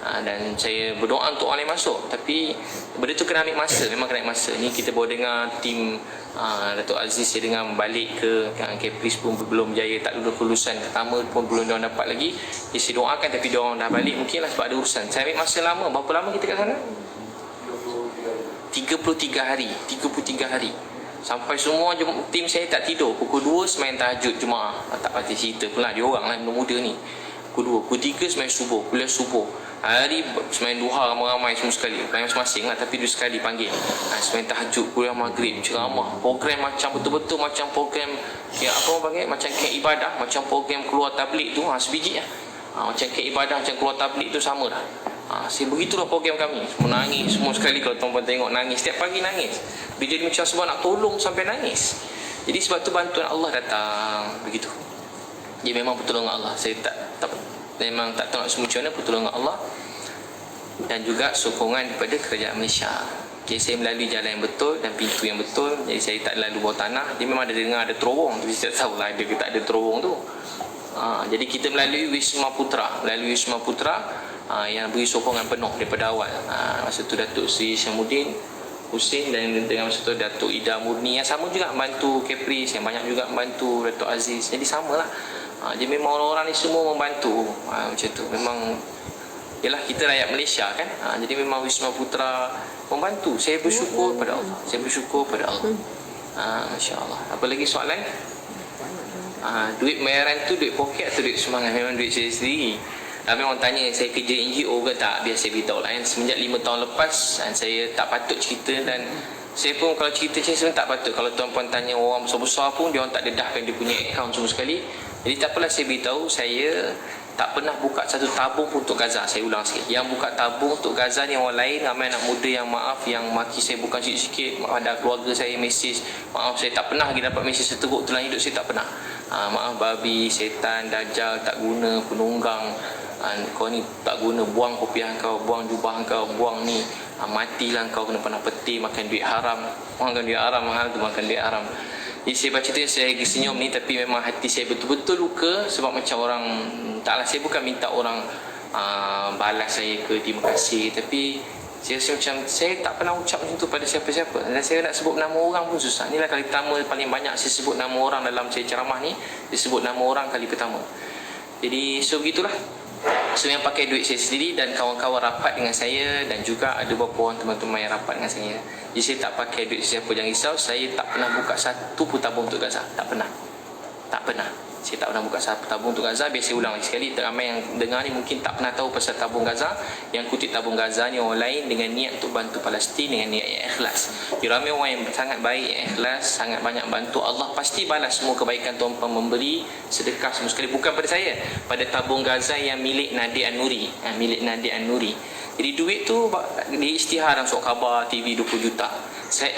Dan saya berdoa untuk orang lain masuk, tapi benda tu kena ambil masa, memang kena ambil masa. Ni kita baru dengar tim Datuk Aziz, saya dengar balik ke Kepris pun belum berjaya, tak lulus kelulusan pertama pun belum diorang dapat lagi. Jadi saya doakan, tapi diorang dah balik mungkinlah sebab ada urusan. Saya ambil masa lama. Berapa lama kita kat sana? 33 hari. 33 hari. Sampai semua tim saya tak tidur. Pukul 2 semain tahajud Jumaat. Tak pasti cerita pula dia orang lah, muda ni. Pukul 2, pukul 3 semain subuh, kuliah subuh. Hari semain duha ramai-ramai semua sekali. Masing-masing lah, tapi dua sekali panggil. Semain tahajud, kuliah maghrib, ceramah. Program macam betul-betul macam program apa orang panggil, macam kek ibadah, macam program keluar tablik tu, sebiji lah. Macam kek ibadah, macam keluar tablik tu sama dah. Begitulah program kami. Semua nangis semua sekali kalau tuan-tuan tengok, nangis setiap pagi nangis. Dia jadi macam sebab nak tolong sampai nangis. Jadi sebab tu bantuan Allah datang begitu. Dia memang pertolongan Allah. Saya memang tak tahu nak semua macam mana, pertolongan Allah dan juga sokongan daripada kerajaan Malaysia. Jadi saya melalui jalan yang betul dan pintu yang betul. Jadi saya tak lalu bawah tanah. Dia memang ada dengar ada terowong, tapi saya tak tahulah ada ke tak ada terowong tu. Jadi kita melalui Wisma Putra, yang beri sokongan penuh daripada awal. Masa tu Datuk Seri Syamuddin Husin dan dengan masa tu Datuk Ida Murni yang sama juga membantu Kepris, yang banyak juga membantu Datuk Aziz. Jadi samalah. Jadi memang orang-orang ni semua membantu. Macam tu. Memang yalah, kita rakyat Malaysia kan. Jadi memang Wisma Putra membantu. Saya bersyukur pada Allah. Masya Allah. Apa lagi soalan? Duit bayaran tu duit poket atau duit semangat? Memang duit saya sendiri. Tapi orang tanya saya kerja NGO ke tak, biar saya beritahu lah. Semenjak 5 tahun lepas saya tak patut cerita, dan saya pun kalau cerita saya sebenarnya tak patut. Kalau tuan-puan tanya orang besar-besar pun dia orang tak dedahkan dia punya akaun semua sekali. Jadi tak apalah, saya beritahu saya tak pernah buka satu tabung pun untuk Gaza. Saya ulang sikit, yang buka tabung untuk Gaza ni orang lain. Ramai anak muda yang maaf, yang maki saya bukan sikit-sikit. Ada keluarga saya mesej, maaf saya tak pernah lagi dapat mesej seteruk tulang hidup saya, tak pernah. Maaf babi, setan, dajjal, tak guna, penunggang, kau ni tak guna, buang kopiah kau, buang jubah kau, buang ni, matilah kau, kena panah peti, makan duit haram. Makan duit haram, mahal tu makan duit haram. Jadi saya baca tu saya lagi senyum ni, tapi memang hati saya betul-betul luka. Sebab macam orang, taklah saya bukan minta orang balas saya ke terima kasih, tapi Saya rasa macam saya tak pernah ucap macam tu pada siapa-siapa. Dan saya nak sebut nama orang pun susah. Inilah kali pertama paling banyak saya sebut nama orang dalam saya ceramah ni. Dia sebut nama orang kali pertama. Jadi so begitulah. So yang pakai duit saya sendiri dan kawan-kawan rapat dengan saya, dan juga ada beberapa orang teman-teman yang rapat dengan saya. Jadi saya tak pakai duit siapa, jangan risau. Saya tak pernah buka satu pun tabung untuk Gaza. Tak pernah. Tak pernah. Saya tak pernah buka satu tabung untuk Gaza. Biar saya ulang lagi sekali, ramai yang dengar ni mungkin tak pernah tahu pasal tabung Gaza. Yang kutip tabung Gaza ni orang lain dengan niat untuk bantu Palestin, dengan niat yang ikhlas. Jadi ramai orang yang sangat baik, yang ikhlas, sangat banyak bantu. Allah pasti balas semua kebaikan tuan-tuan memberi sedekah semua sekali. Bukan pada saya, pada tabung Gaza yang milik Nadir An-Nuri. Milik Nadir An-Nuri. Jadi duit tu diisytihar dalam surat khabar TV 20 juta.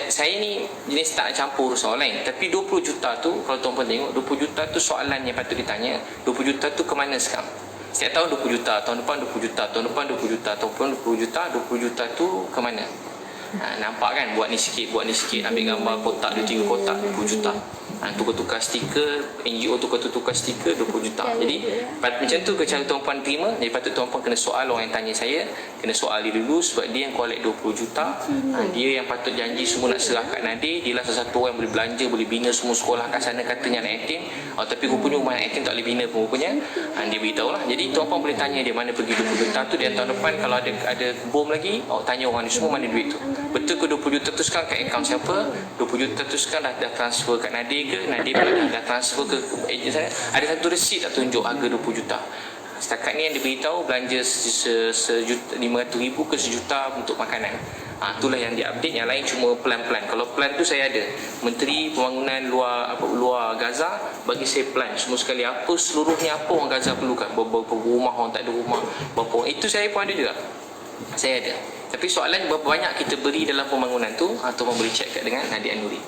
Saya ni jenis tak nak campur soalan lain. Tapi 20 juta tu, kalau tuan-tuan tengok, 20 juta tu soalan yang patut ditanya. 20 juta tu ke mana sekarang? Setiap tahun 20 juta, tahun depan 20 juta, tahun depan 20 juta, tahun depan 20 juta, 20 juta tu ke mana? Nampak kan, buat ni sikit, ambil gambar kotak, 2-3 kotak, 20 juta. Tukar-tukar stiker, NGO tukar-tukar stiker 20 juta. Jadi macam tu ke cara tuan-puan terima. Jadi patut tuan-puan kena soal orang yang tanya saya, kena soal dia dulu, sebab dia yang collect 20 juta. Dia yang patut janji semua nak serah kat Nadir. Dia lah salah satu orang yang boleh belanja, boleh bina semua sekolah kat sana, katanya anak yatim. Tapi rupanya rumah anak yatim tak boleh bina pun rupanya. Dia beritahu lah. Jadi tuan-puan boleh tanya dia mana pergi 20 juta tu. Dan tahun depan kalau ada bom lagi, tanya orang ni semua mana duit tu. Betul ke 20 juta tu sekarang kat akaun siapa? 20 juta tu sekarang dah transfer kat Nadir ke? Nadir pun dah transfer ke ejen saya. Ada satu resit tak tunjuk harga 20 juta. Setakat ni yang diberitahu belanja $500,000 ke $1,000,000 untuk makanan. Itulah yang diupdate. Yang lain cuma plan-plan. Kalau plan tu saya ada, Menteri Pembangunan luar Gaza bagi saya plan semua sekali, apa seluruhnya, apa orang Gaza perlukan, berapa rumah orang tak ada rumah, berapa orang. Itu saya pun ada juga. Saya ada. Tapi soalan berapa banyak kita beri dalam pembangunan tu, atau memberi cek kat dengan Nadir An-Nuri.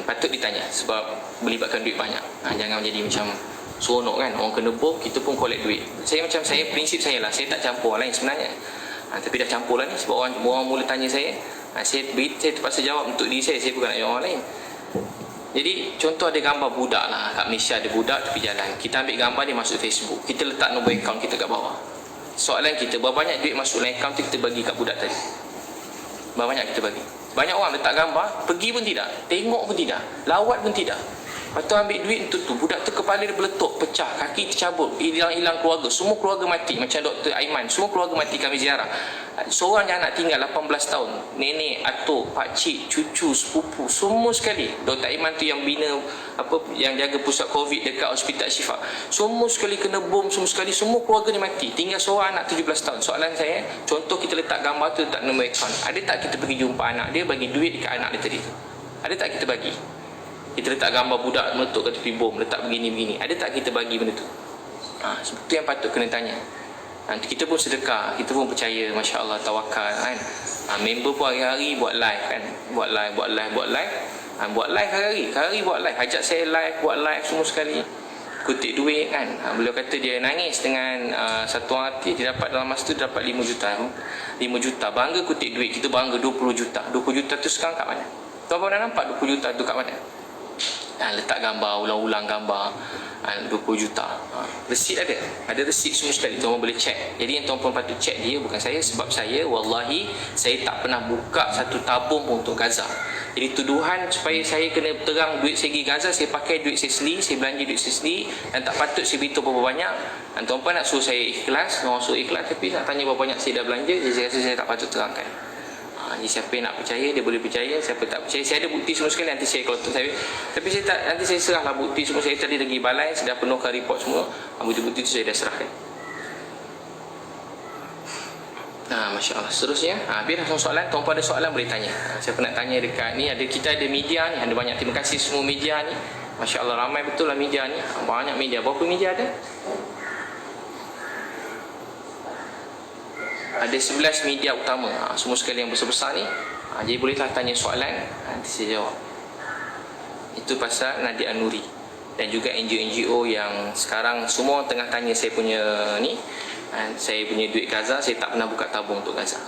Patut ditanya sebab melibatkan duit banyak. Jangan menjadi macam seronok kan, orang kena bom kita pun collect duit. Saya prinsip saya lah, saya tak campur orang lain sebenarnya. Tapi dah campur lah ni, sebab orang mula tanya saya, saya terpaksa jawab untuk diri saya bukan nak jawab orang lain. Jadi contoh ada gambar budak lah kat Malaysia, ada budak tepi jalan, kita ambil gambar dia masuk Facebook, kita letak nombor akaun kita kat bawah. Soalan kita, berapa banyak duit masuk dalam akaun tu kita bagi kat budak tadi? Berapa banyak kita bagi? Banyak orang letak gambar, pergi pun tidak, tengok pun tidak, lawat pun tidak. Lepas tu ambil duit untuk tu, budak tu kepala dia meletup, pecah, kaki tercabut, hilang keluarga, semua keluarga mati. Macam Dr. Aiman, semua keluarga mati kami ziarah. Seorang yang anak tinggal 18 tahun, nenek, atuk, pakcik, cucu, sepupu, semua sekali. Dr. Aiman tu yang bina yang jaga pusat COVID dekat Hospital Syifa. Semua sekali kena bom, semua sekali, semua keluarga dia mati. Tinggal seorang anak 17 tahun. Soalan saya, contoh kita letak gambar tu, letak nombor akaun. Ada tak kita pergi jumpa anak dia, bagi duit dekat anak dia tadi tu? Ada tak kita bagi? Kita letak gambar budak meletup kat tepi bom, letak begini-begini. Ada tak kita bagi benda tu? Itu yang patut kena tanya. Kita pun sedekah, kita pun percaya, Masya Allah, tawakal kan. Member pun hari-hari buat live kan. Buat live. Buat live hari-hari buat live. Ajak saya live, buat live semua sekali. Kutip duit kan. Beliau kata dia nangis dengan satu hati, dia dapat dalam masa tu dapat 5 juta. 5 juta. Bangga kutip duit, kita bangga 20 juta. 20 juta tu sekarang kat mana? Tuan-tuan dah nampak 20 juta tu kat mana? Letak gambar, ulang-ulang gambar 20 juta. Resit ada resit semua sekali, tuan-tuan boleh cek. Jadi yang tuan-tuan patut cek dia, bukan saya. Sebab saya, wallahi, saya tak pernah buka satu tabung pun untuk Gaza. Jadi tuduhan supaya saya kena terang duit saya pergi Gaza, saya pakai duit saya sendiri, saya belanja duit saya sendiri, dan tak patut saya beritahu berapa banyak. Dan tuan-tuan nak suruh saya ikhlas, orang suruh ikhlas, tapi nak tanya berapa banyak saya dah belanja, jadi saya rasa saya tak patut terangkan. Jadi siapa yang nak percaya, dia boleh percaya. Siapa tak percaya, saya ada bukti semua sekali. Nanti saya kalau saya, tapi saya tak, nanti saya serahlah bukti semua. Saya tadi lagi balai, saya dah penuhkan report semua. Bukti-bukti itu saya dah serahkan. Masya Allah. Seterusnya, biar langsung soalan. Tuan-puan ada soalan boleh tanya. Siapa nak tanya dekat ni, kita ada media ni, ada banyak. Terima kasih semua media ni. Masya Allah, ramai betul lah media ni. Banyak media. Berapa media ada? Ada 11 media utama, semua sekali yang besar-besar ni. Jadi bolehlah tanya soalan, nanti saya jawab. Itu pasal Nadir An-Nuri dan juga NGO-NGO yang sekarang semua tengah tanya saya punya ni, saya punya duit Gaza. Saya tak pernah buka tabung untuk Gaza.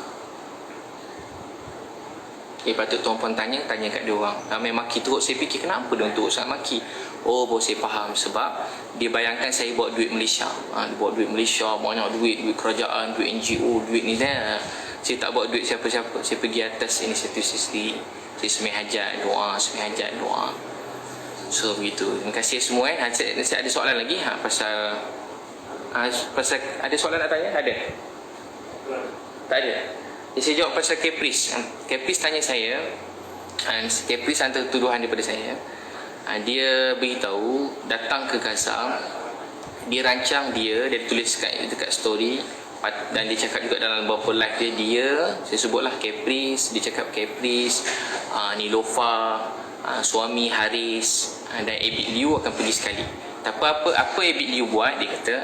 Patut tuan-puan tanya kat dia orang. Ramai maki teruk, saya fikir kenapa dia teruk sangat maki. Baru saya faham, sebab dia bayangkan saya bawa duit Malaysia. Bawa duit Malaysia, banyak duit kerajaan, duit NGO, duit ni Saya tak bawa duit siapa-siapa. Saya pergi atas inisiatif saya sendiri. Saya semai hajat, doa. So begitu. Terima kasih semua. Saya ada soalan lagi pasal ada soalan nak tanya? Ada? Tak ada. Jadi saya jawab pasal Caprice. Caprice tanya saya, Caprice hantar tuduhan daripada saya. Dia beritahu datang ke Gaza, dia rancang dia tulis dekat story, dan dia cakap juga dalam beberapa live dia, saya sebutlah Caprice, dia cakap Caprice, Nilofa, suami Haris dan Abid Liu akan pergi sekali. Tapi apa Abid Liu buat, dia kata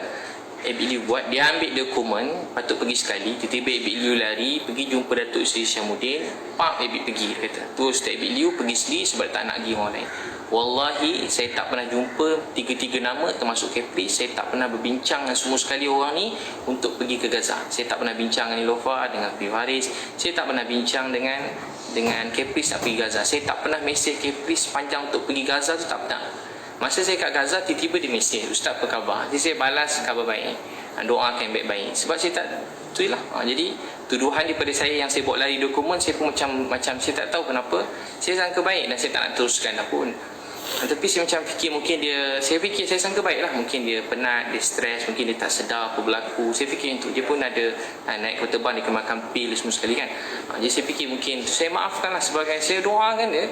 Abid Liu buat, dia ambil dokumen patut pergi sekali, tiba-tiba Abid Liu lari pergi jumpa Datuk Seri Syamuddin, Abid pergi, dia kata. Terus Abid Liu pergi sendiri sebab tak nak pergi orang lain. Wallahi saya tak pernah jumpa tiga-tiga nama termasuk Caprice. Saya tak pernah berbincang dengan semua sekali orang ni untuk pergi ke Gaza. Saya tak pernah bincang dengan Nilofa, dengan Habib Haris. Saya tak pernah bincang dengan Caprice nak pergi Gaza. Saya tak pernah mesej Caprice panjang untuk pergi Gaza tu, tak pernah. Masa saya kat Gaza, tiba-tiba dia mesej, "Ustaz apa khabar?" Jadi saya balas kabar baik, doakan yang baik-baik. Sebab saya tak, itulah. Jadi tuduhan daripada saya yang saya bawa lari dokumen, saya pun macam saya tak tahu kenapa. Saya sangka baik dan saya tak nak teruskan dah pun. Tapi saya macam fikir mungkin saya sangka baik lah. Mungkin dia penat, dia stres, mungkin dia tak sedar apa berlaku. Saya fikir itu. Dia pun ada naik kereta terbang, dia kena makan pil semua sekali kan. Jadi saya fikir mungkin, saya maafkan lah sebagai saya doakan dia.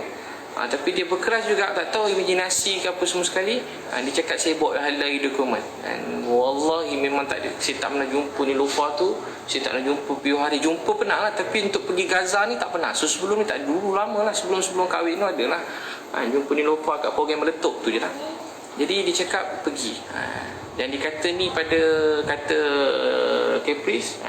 Tapi dia berkeras juga, tak tahu imajinasi ke apa semua sekali. Dia cakap saya bawa lari dokumen. Dan wallahi memang tak ada. Saya tak pernah jumpa Nilofa tu. Saya tak pernah jumpa Piu Hari. Jumpa pernah lah, tapi untuk pergi Gaza ni tak pernah. So sebelum ni tak, dulu lama lah, sebelum kahwin tu adalah jumpa Nilofa kat program meletup tu je lah. Jadi dia cakap pergi. Dan dia kata ni kata Caprice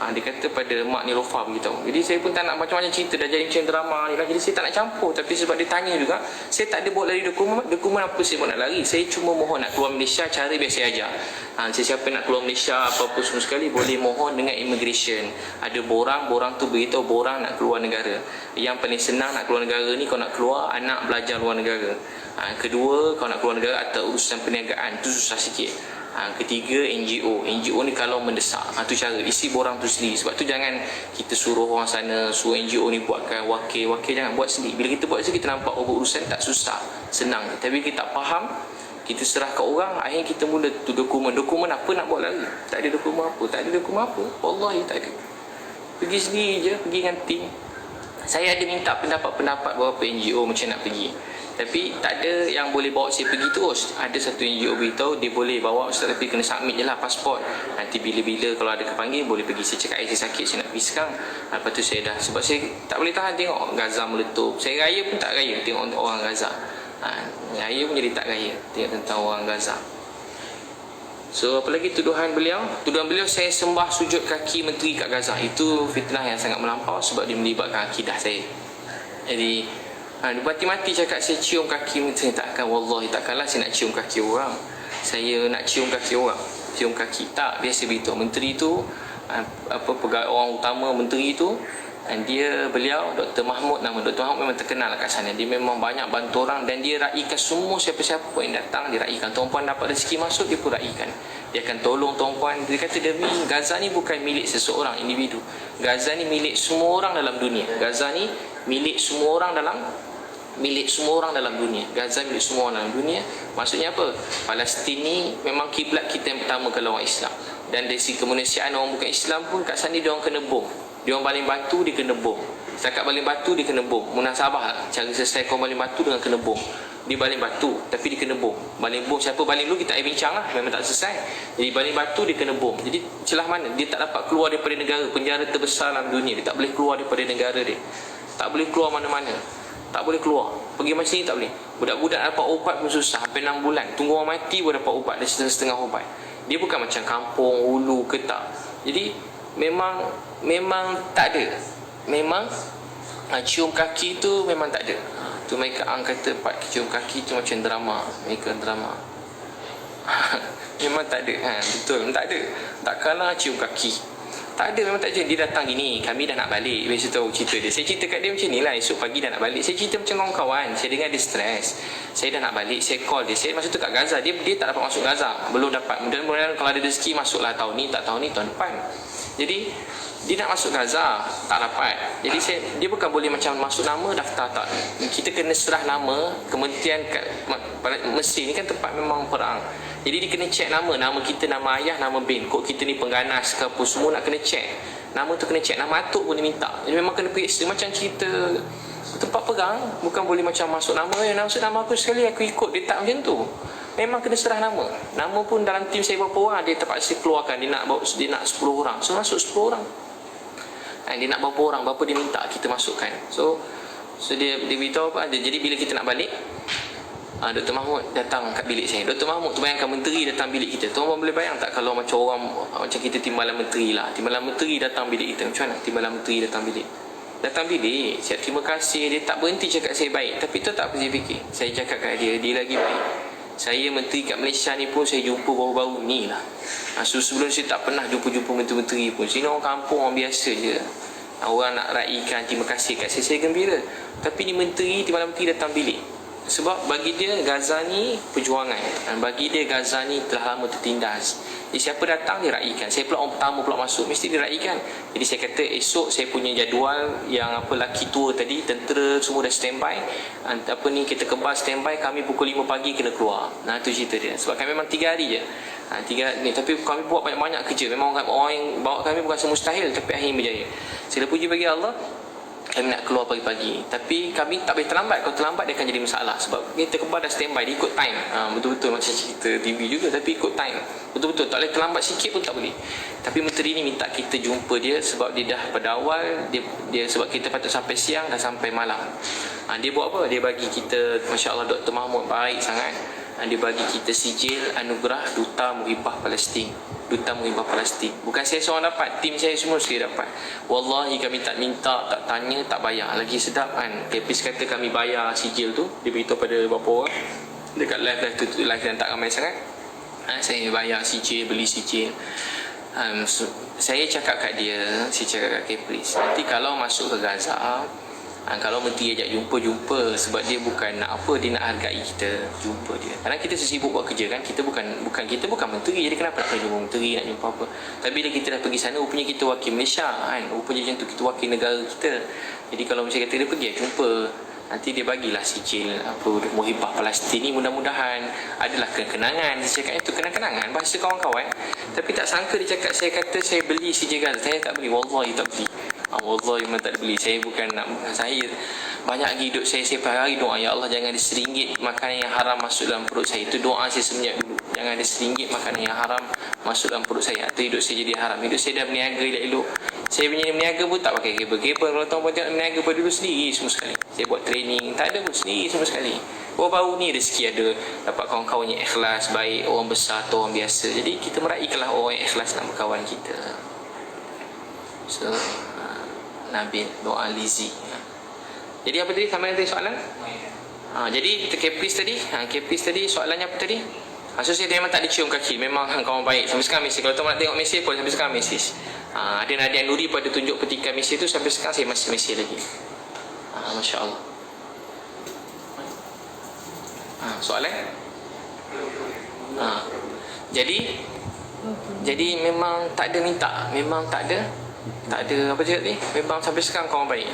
dia kata pada mak Nilofa beritahu. Jadi saya pun tak nak macam-macam cerita, dah jadi macam drama ni lah. Jadi saya tak nak campur. Tapi sebab dia tanya juga, saya tak ada bawa lari dokumen apa saya nak lari. Saya cuma mohon nak keluar Malaysia cara biasa aja. Sesiapa nak keluar Malaysia apa-apa semua sekali boleh mohon dengan immigration. Ada borang tu beritahu borang nak keluar negara. Yang paling senang nak keluar negara ni, kau nak keluar anak belajar luar negara. Kedua, kau nak keluar negara atau urusan perniagaan, tu susah sikit. Ketiga, NGO ni kalau mendesak, tu cara isi borang tu sendiri. Sebab tu jangan kita suruh orang sana, suruh NGO ni buatkan wakil jangan buat sendiri. Bila kita buat sendiri, kita nampak urusan tak susah, senang. Tapi kita tak faham, kita serah ke orang, akhirnya kita mula tu dokumen apa nak buat lagi. Tak ada dokumen apa, wallahi tak ada. Pergi sendiri je, pergi dengan tim. Saya ada minta pendapat beberapa NGO macam nak pergi, tapi tak ada yang boleh bawa saya pergi terus. Ada satu NGO beritahu dia boleh bawa Ustaz, tapi kena submit je lah pasport. Nanti bila-bila kalau ada kepanggil boleh pergi. Saya cakap saya sakit, saya nak pergi sekarang. Lepas tu saya dah, sebab saya tak boleh tahan tengok Gaza meletup. Saya raya pun tak raya tengok orang Gaza. Raya pun jadi tak raya tengok tentang orang Gaza. So apalagi tuduhan beliau saya sembah sujud kaki menteri kat Gaza. Itu fitnah yang sangat melampau sebab dia melibatkan akidah saya. Jadi dia mati-mati cakap saya cium kaki menteri. Takkan, wallahi takkanlah saya nak cium kaki orang. Saya nak cium kaki orang, cium kaki tak. Biasa beritahu menteri tu pegawai orang utama menteri tu, dan beliau Dr. Mahmud, nama Dr. Mahmud memang terkenal kat sana. Dia memang banyak bantu orang dan dia raikan semua siapa-siapa yang datang, dia raikan. Tuan-puan dapat rezeki masuk, dia pun raikan. Dia akan tolong tuan-puan. Dia kata demi Gaza ni bukan milik seseorang individu. Gaza ni milik semua orang dalam dunia. Gaza ni milik semua orang dalam dunia. Gaza milik semua orang dalam dunia. Maksudnya apa? Palestin ni memang kiblat kita yang pertama kalau orang Islam. Dan dari segi kemanusiaan orang bukan Islam pun kat sana dia orang kena bom. Dia orang baling batu, dia kena bom. Setakat baling batu, dia kena bom. Munasabah cara selesai kau baling batu dengan kena bom. Dia baling batu, tapi dia kena bom. Baling bom, siapa baling dulu kita bincang lah. Memang tak selesai. Jadi baling batu, dia kena bom. Jadi celah mana? Dia tak dapat keluar daripada negara. Penjara terbesar dalam dunia. Dia tak boleh keluar daripada negara dia. Tak boleh keluar mana-mana. Tak boleh keluar. Pergi macam ni tak boleh. Budak-budak dapat ubat pun susah. Hampir 6 bulan. Tunggu orang mati pun dapat ubat. Dia setengah ubat. Dia bukan macam kampung, hulu ke tak. Jadi memang tak ada. Memang cium kaki tu memang tak ada. Tu mereka kata cium kaki tu macam drama. Mereka drama. Memang tak ada. Betul, memang tak ada. Takkanlah cium kaki. Tak ada, memang tak ada. Dia datang gini, kami dah nak balik. Biasa tahu cerita dia. Saya cerita kat dia macam ni lah. Esok pagi dah nak balik. Saya cerita macam kawan-kawan. Saya dengar dia stres. Saya dah nak balik. Saya call dia. Saya masa tu kat Gaza. Dia tak dapat masuk Gaza. Belum dapat. Mudah-mudahan kalau ada rezeki masuklah tahun ni. Tak tahun ni, tahun depan. Jadi dia nak masuk Gaza tak dapat. Jadi dia bukan boleh macam masuk nama daftar tak. Kita kena serah nama kementerian kat Mesir ni kan tempat memang perang. Jadi dia kena check nama kita, nama ayah, nama bin. Kok kita ni pengganas ke apa semua nak kena check. Nama tu kena check, nama atuk pun dia minta. Jadi memang kena periksa macam cerita tempat perang, bukan boleh macam masuk nama masuk nama aku sekali aku ikut, dia tak macam tu. Memang kena serah nama. Nama pun dalam tim saya berapa orang dia terpaksa keluarkan, dia nak 10 orang. So masuk 10 orang. Dia nak berapa orang, berapa dia minta kita masukkan. So dia beritahu apa. Jadi bila kita nak balik, Dr. Mahmud datang kat bilik saya. Dr. Mahmud tu bayangkan menteri datang bilik kita. Tuan boleh bayang tak kalau macam orang macam kita timbalan menteri lah. Timbalan menteri datang bilik kita. Macam mana timbalan menteri datang bilik? Datang bilik, saya terima kasih. Dia tak berhenti cakap saya baik. Tapi tu tak apa saya fikir. Saya cakap kat dia lagi baik. Saya menteri kat Malaysia ni pun saya jumpa baru-baru ni lah. Sebelum saya tak pernah jumpa menteri-menteri pun. Sini orang kampung, orang biasa je. Orang nak raikan terima kasih kat saya gembira. Tapi ni menteri, timbalan menteri datang bilik. Sebab bagi dia Gaza ni perjuangan. Bagi dia Gaza ni telah lama tertindas. Jadi siapa datang dia raikan. Saya pula orang pertama pula masuk, mesti dia raikan. Jadi saya kata esok saya punya jadual yang apa laki tua tadi, tentera semua dah standby. Apa ni kita kebal standby, kami pukul 5 pagi kena keluar. Nah tu cerita dia. Sebab kami memang 3 hari je. 3 ni tapi kami buat banyak-banyak kerja. Memang orang yang bawa kami bukan semustahil tapi akhirnya berjaya. Saya puji bagi Allah. Kami nak keluar pagi-pagi. Tapi kami tak boleh terlambat. Kalau terlambat dia akan jadi masalah. Sebab kita kebal dah standby, dia ikut time. Betul-betul macam cerita TV juga. Tapi ikut time. Betul-betul. Tak boleh terlambat sikit pun tak boleh. Tapi menteri ni minta kita jumpa dia. Sebab dia dah pada awal dia sebab kita patut sampai siang, dah sampai malam. Dia buat apa? Dia bagi kita, Masya Allah Dr. Mahmud baik sangat. Dia bagi kita sijil anugerah Duta Muhibah Palestin. Duta Muhibah Palestin. Bukan saya seorang dapat, tim saya semua sekali dapat. Wallahi kami tak minta, tak tanya, tak bayar. Lagi sedap kan. Kepis kata kami bayar sijil tu. Dia beritahu pada beberapa orang dekat live tu live dan tak ramai sangat. Saya bayar sijil, beli sijil. Saya cakap kat dia, saya cakap kat Kepris, nanti kalau masuk ke Gaza, kalau menteri ajak jumpa sebab dia bukan nak apa, dia nak hargai kita, jumpa dia. Karena kita sibuk buat kerja kan, kita bukan menteri, jadi kenapa nak pergi jumpa menteri, nak jumpa apa. Tapi bila kita dah pergi sana, rupanya kita wakil Malaysia kan, rupanya macam tu, kita wakil negara kita. Jadi kalau macam kata dia pergi jumpa, nanti dia bagilah sijil apa Muhibah Palestin ni, mudah-mudahan adalah kenangan. Saya cakap itu kenang-kenangan bahasa kawan-kawan. Tapi tak sangka dia cakap, saya kata saya beli sijil Gaza. Saya tak beli, wallahi tak beli. Wallahi memang tak beli. Saya bukan nak, saya banyak lagi hidup saya per hari doa, ya Allah jangan ada RM1 makanan yang haram masuk dalam perut saya. Itu doa saya semenjak dulu. Jangan ada RM1 makanan yang haram masuk dalam perut saya, atau hidup saya jadi haram. Hidup saya dah berniaga elok-elok. Saya punya berniaga pun tak pakai kabel-kabel. Kalau tuan buat berniaga pada dulu sendiri semua sekali. Saya buat training, tak ada pun sendiri semua sekali. Baru-baru ni rezeki ada, dapat kawan-kawan yang ikhlas, baik, orang besar atau orang biasa. Jadi kita meraihkanlah orang yang ikhlas nak berkawan kita. So Nabil doa Lizi. Jadi apa tadi? Sampai nanti soalan? Jadi Kepris tadi soalannya apa tadi? So saya memang tak dicium kaki. Memang kawan baik. Sampai sekarang mesej. Kalau tuan nak tengok mesej pun sampai sekarang mesej. Ada Nadia Nuri pada tunjuk petikan mesej tu, sampai sekarang saya masih mesej lagi. Masya Allah. Soalan? Jadi memang tak ada minta. Memang tak ada apa cakap ni, memang sampai sekarang kawan baik.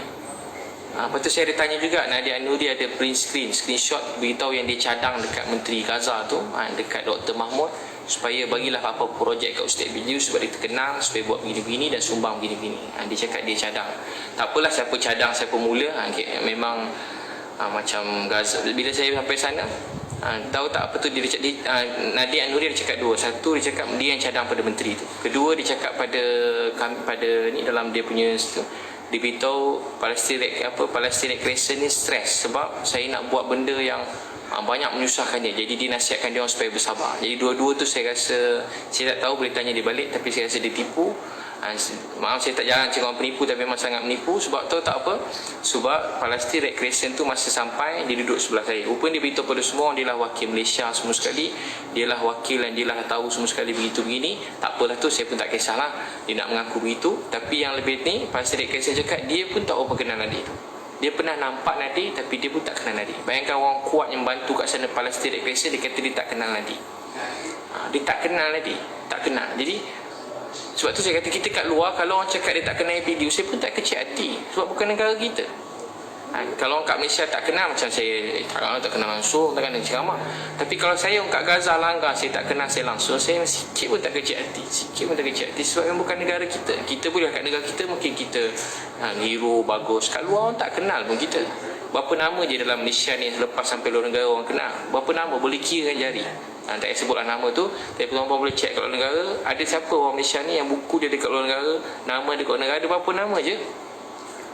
Lepas tu saya ada tanya juga, Nadia Nuri ada print screenshot beritahu yang dia cadang dekat Menteri Gaza tu, dekat Dr. Mahmud, supaya bagilah apa projek kat Ustaz Bilyu sebab dia terkenal, supaya buat begini-begini dan sumbang begini-begini. Dia cakap dia cadang. Tak apalah siapa cadang siapa mula. Memang macam Gaza. Bila saya sampai sana, tahu tak apa tu Nadia Nuri dia cakap dua. Satu dia cakap dia yang cadang pada menteri tu. Kedua dia cakap pada ni dalam dia punya dia beritahu Palestine Red Crescent ni stres sebab saya nak buat benda yang banyak menyusahkan dia. Jadi dia nasihatkan dia orang supaya bersabar. Jadi dua-dua tu saya rasa, saya tak tahu boleh tanya dia balik, tapi saya rasa dia tipu. Maaf saya tak jarang cakap orang penipu, tapi memang sangat menipu. Sebab tahu tak apa, sebab Palestine Red Crescent tu masa sampai dia duduk sebelah saya. Rupanya dia beritahu pada semua dia lah wakil Malaysia semua sekali, dia lah wakil dan dia lah tahu semua sekali begitu begini. Tak apalah tu, saya pun tak kisahlah dia nak mengaku begitu. Tapi yang lebih ni, Palestine Red Crescent cakap dia pun tak apa kenal Nadia tu. Dia pernah nampak Nadia tapi dia pun tak kenal Nadia. Bayangkan orang kuat yang bantu kat sana Palestine Red Crescent, dia kata dia tak kenal Nadia. Dia tak kenal Nadia, tak kenal. Jadi Sebab tu saya kata kita kat luar, kalau orang cakap dia tak kenal video, saya pun tak kecil hati. Sebab bukan negara kita. Kalau orang kat Malaysia tak kenal, macam saya tak kenal langsung, takkan nak ceramah. Tapi kalau saya orang kat Gaza langgar, saya tak kenal saya langsung, saya sikit pun tak kecil hati. Sikit pun tak kecil hati. Sebab yang bukan negara kita. Kita boleh kat negara kita, mungkin kita hero, bagus. Kat luar orang tak kenal pun kita. Berapa nama je dalam Malaysia ni selepas sampai luar negara orang kenal. Berapa nama boleh kira jari. Tak payah sebutlah nama tu, tapi tuan-tuan boleh check kat luar negara, ada siapa orang Malaysia ni yang buku dia dekat luar negara, nama dia kat luar negara, ada berapa nama je.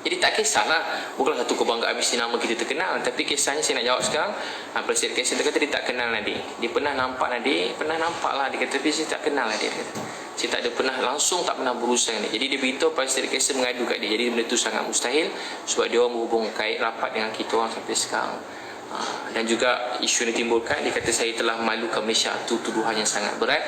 Jadi tak kisahlah, bukanlah satu kebanggaan mesti nama kita terkenal, tapi kisahnya saya nak jawab sekarang. Presiden Kaisar kata dia tak kenal Nadir. Dia pernah nampak Nadir, pernah nampak lah, dia kata, tapi saya tak kenal Nadir. Saya tak ada pernah langsung, tak pernah berurusan dengan dia. Jadi dia beritahu Presiden Kaisar mengadu kat dia. Jadi benda tu sangat mustahil, sebab dia orang berhubung kait rapat dengan kita orang sampai sekarang. Dan juga isu yang ditimbulkan, dia kata saya telah malukan Malaysia. Itu tuduhan yang sangat berat,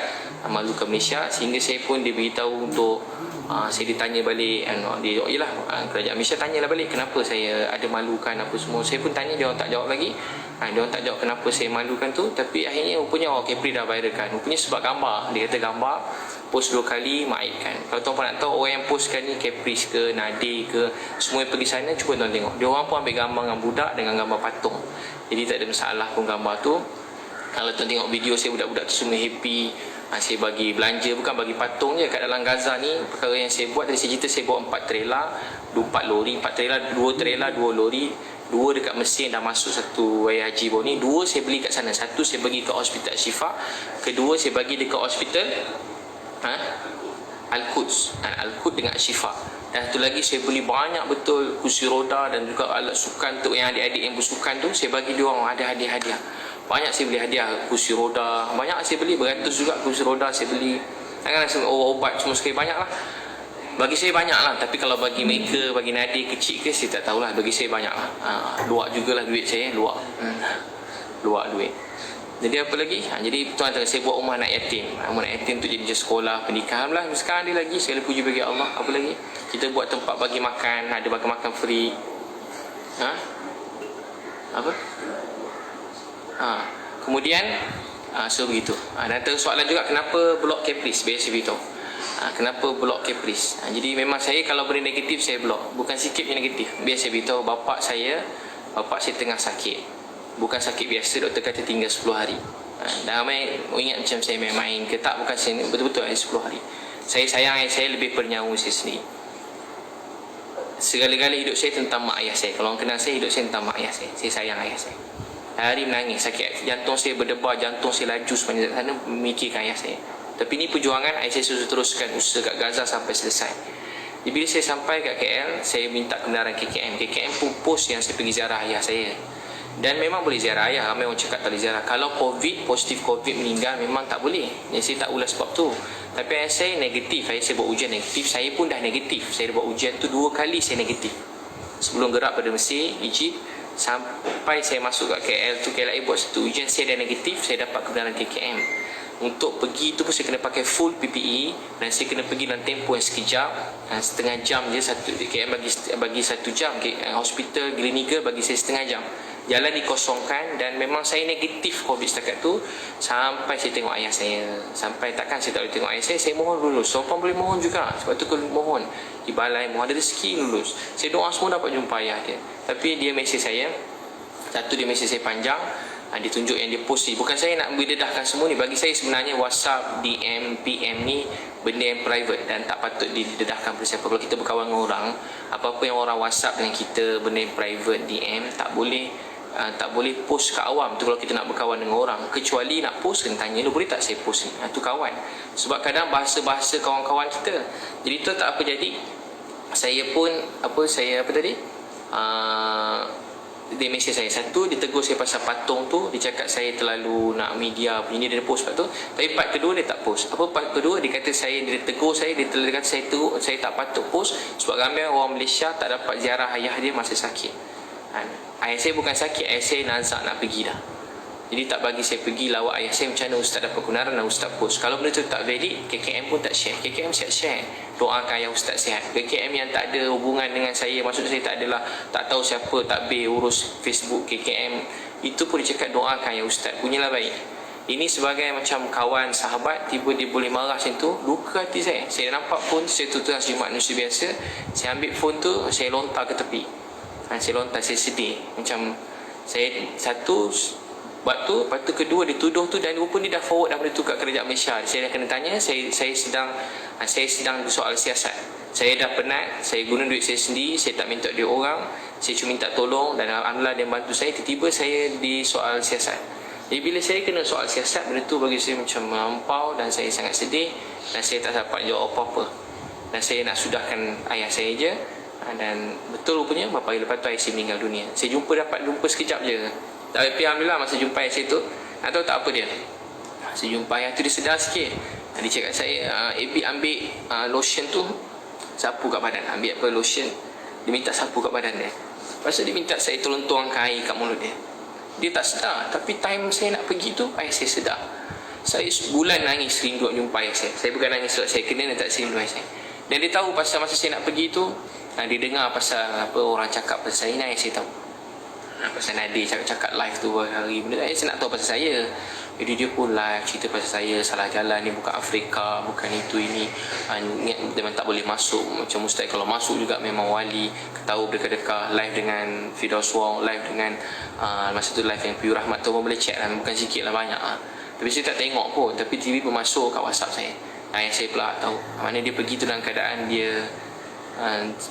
malukan Malaysia, sehingga saya pun dia beritahu untuk saya ditanya balik, yelah, kerajaan Malaysia tanyalah balik kenapa saya ada malukan apa semua. Saya pun tanya, dia orang tak jawab lagi. Dia orang tak jawab kenapa saya malukan tu. Tapi akhirnya rupanya Kepri dah viralkan. Rupanya sebab gambar. Dia kata gambar post 2 kali maibkan. Kalau tuan-tuan nak tahu orang yang postkan ni Caprice ke Nadir ke, semua yang pergi sana, cuba tuan tengok. Dia orang pun ambil gambar dengan budak dengan gambar patung. Jadi tak ada masalah pun gambar tu. Kalau tuan tengok video saya, budak-budak tu semua happy. Saya bagi belanja, bukan bagi patung je. Kat dalam Gaza ni, perkara yang saya buat, tadi saya cerita saya bawa 4 trailer, 4 lori, 4 trailer, 2 trailer, 2 lori, 2 dekat Mesir dah masuk, 1 Wai Haji baru ni, 2 saya beli kat sana, 1 saya bagi ke Hospital Syifa, kedua saya bagi dekat Hospital Al-Quds, Al-Quds dengan Syifa. Dan satu lagi saya beli banyak betul kursi roda dan juga alat sukan untuk yang adik-adik yang bersukan tu, saya bagi dia orang ada hadiah-hadiah. Banyak saya beli hadiah, kursi roda, banyak saya beli, beratus juga kursi roda saya beli. Janganlah semua obat semua sekali, banyak lah. Bagi saya banyak lah, tapi kalau bagi mereka, bagi Nadir kecil ke, saya tak tahulah. Bagi saya banyak lah. Luak jugalah duit saya, luak. Luak duit. Jadi apa lagi? Jadi tuan kata saya buat rumah anak yatim. Rumah anak yatim tu jadi sekolah, pernikahan lah. Sekarang dia lagi, segala puji bagi Allah. Apa lagi? Kita buat tempat bagi makan, ada bagi makan free. Apa? Kemudian so begitu. Dan terus soalan juga, kenapa blok Caprice? Biasa beritahu. Kenapa blok Caprice? Jadi memang saya kalau benda negatif saya blok. Bukan sikit yang negatif. Biasa beritahu, bapak saya tengah sakit. Bukan sakit biasa, doktor kata tinggal 10 hari. Dan ramai ingat macam saya main-main ke tak, bukan saya, betul-betul 10 hari. Saya sayang ayah saya lebih pada nyawa saya sendiri. Segala-gala hidup saya tentang mak ayah saya. Kalau orang kenal saya, hidup saya tentang mak ayah saya. Saya sayang ayah saya. Hari menangis, sakit jantung saya berdebar, jantung saya laju sepanjang sana memikirkan ayah saya. Tapi ni perjuangan ayah saya teruskan usaha kat Gaza sampai selesai. Jadi bila saya sampai kat KL, saya minta kebenaran KKM. KKM pun post yang saya pergi ziarah ayah saya. Dan memang boleh ziarah ayah, ramai orang cakap tak boleh ziarah. Kalau positif COVID meninggal, memang tak boleh. Jadi saya tak ulas sebab tu. Tapi ayah saya negatif, ayah saya buat ujian negatif. Saya pun dah negatif. Saya buat ujian tu 2 kali saya negatif. Sebelum gerak pada Mesir, Egypt, sampai saya masuk kat KL tu, KLI buat satu ujian, saya dah negatif, saya dapat kebenaran KKM. Untuk pergi tu pun saya kena pakai full PPE dan saya kena pergi dalam tempoh yang sekejap, setengah jam je. KKM bagi 1 jam, hospital Gleneagle bagi saya setengah jam. Jalan dikosongkan dan memang saya negatif COVID setakat tu sampai saya tengok ayah saya. Sampai takkan saya tak boleh tengok ayah saya mohon lulus. Sopan boleh mohon juga. Sebab tu kalau mohon di balai, mohon ada rezeki lulus. Saya doa semua dapat jumpa ayah dia. Tapi dia mesej saya. Satu dia mesej saya panjang. Dia tunjuk yang dia post ni. Bukan saya nak berdedahkan semua ni. Bagi saya sebenarnya WhatsApp, DM, PM ni benda yang private dan tak patut didedahkan pada siapa. Kalau kita berkawan dengan orang, apa-apa yang orang WhatsApp dengan kita, benda yang private, DM, tak boleh post ke awam tu kalau kita nak berkawan dengan orang. Kecuali nak post, kena tanya lu boleh tak saya post ni, tu kawan. Sebab kadang bahasa-bahasa kawan-kawan kita. Jadi tu tak apa jadi. Saya pun dia mesej saya. Satu, dia tegur saya pasal patung tu. Dia cakap saya terlalu nak media punya, dia post part tu. Tapi part kedua dia tak post. Apa part kedua? Dia kata dia tegur saya. Dia kata saya tak patut post sebab ramai orang Malaysia tak dapat ziarah ayah dia masa sakit. Ayah saya bukan sakit, ayah saya nazak nak pergi dah. Jadi tak bagi saya pergi lawak ayah saya. Macam mana ustaz dapat kebenaran dan ustaz post? Kalau benda tu tak valid, KKM pun tak share. KKM siap share. Doakan ayah ustaz sihat. KKM yang tak ada hubungan dengan saya, maksud saya tak adalah, tak tahu siapa takbir urus Facebook KKM, itu pun dia cakap doakan ayah ustaz, punyalah baik. Ini sebagai macam kawan, sahabat, tiba dia boleh marah macam tu, luka hati saya. Saya nampak phone, saya tutup sebagai manusia biasa, saya ambil phone tu, saya lontar ke tepi. Saya lontar, saya sedih. Macam saya satu buat tu, lepas tu kedua dia tuduh tu, dan rupa dia dah forward dah benda tu kat kerajaan Malaysia. Saya dah kena tanya, saya sedang soal siasat. Saya dah penat, saya guna duit saya sendiri, saya tak minta duit orang, saya cuma minta tolong, dan alhamdulillah dia bantu saya. Tiba-tiba saya di soal siasat. Jadi bila saya kena soal siasat, benda tu bagi saya macam melampau, dan saya sangat sedih, dan saya tak dapat jawab apa-apa. Dan saya nak sudahkan ayah saya je. Dan betul rupanya beberapa hari lepas tu ayah saya meninggal dunia. Saya dapat jumpa sekejap je. Tapi alhamdulillah masa jumpa ayah saya tu, nak tahu tak apa dia? Saya jumpa ayah tu, dia sedar sikit. Dia cakap saya, Abi ambil lotion tu, sapu kat badan. Ambil apa lotion, dia minta sapu kat badan dia. Lepas tu dia minta saya tolong tuangkan air kat mulut dia. Dia tak sedar. Tapi time saya nak pergi tu, ayah saya sedar. Saya sebulan nangis rindu jumpa ayah saya. Saya bukan nangis sebab saya kena, dan tak rindu ayah saya. Dan dia tahu pasal masa saya nak pergi tu, dia dengar pasal apa orang cakap pasal saya, ayah saya tahu. Pasal Nadir cakap live tu hari benda, saya nak tahu pasal saya. Jadi dia pun live cerita pasal saya, salah jalan ni, bukan Afrika, bukan itu ini, memang tak boleh masuk, macam mustahil kalau masuk juga memang wali. Tahu dekat-dekat live dengan Firdaus Wong, live dengan masa tu live yang Piu Rahmat tu pun boleh check lah, bukan sikit lah, banyak lah. Tapi saya tak tengok pun, tapi TV pun masuk kat WhatsApp saya. Ayah saya pula tahu mana dia pergi tu dalam keadaan dia.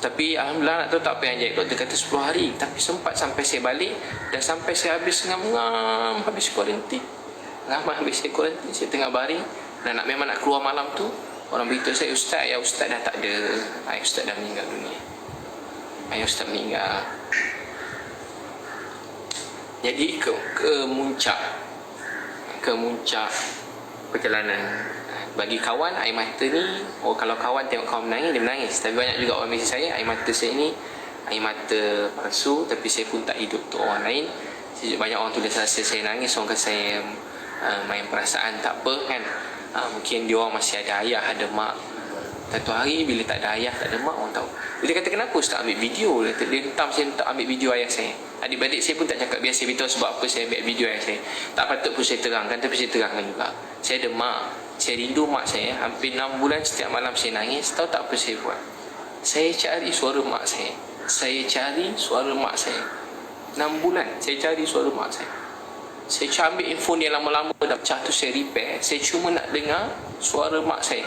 Tapi alhamdulillah nak tahu tak apa yang jadi. Doktor kata 10 hari, tapi sempat sampai saya balik, dan sampai saya habis ngam-ngam, habis kuarantin. Habis saya kuarantin, saya tengah baring, dan memang nak keluar malam tu, orang beritahu saya, Ustaz, ayah Ustaz dah tak ada, ayah Ustaz dah meninggal dunia, ayah Ustaz meninggal. Jadi ke muncak perjalanan. Bagi kawan, air mata ni, kalau kawan tengok kawan menangis, dia menangis. Tapi banyak juga orang mesej saya, air mata saya ni air mata palsu, tapi saya pun tak hidup untuk orang lain. Banyak orang tulis rasa saya nangis, orang kata saya main perasaan. Tak apa kan, mungkin dia orang masih ada ayah, ada mak. Satu hari bila tak ada ayah, tak ada mak, orang tahu. Dia kata, kenapa Ustaz ambil video? Dia hentam saya untuk ambil video ayah saya. Adik-beradik saya pun tak cakap, biar saya beritahu sebab apa saya ambil video ayah saya. Tak patut pun saya terangkan, tapi saya terangkan juga. Saya ada mak, saya rindu mak saya. Hampir 6 bulan setiap malam saya nangis. Tahu tak apa saya buat? Saya cari suara mak saya. Saya cari suara mak saya 6 bulan saya cari suara mak saya. Saya ambil handphone yang lama-lama dah pecah tu, saya repair. Saya cuma nak dengar suara mak saya.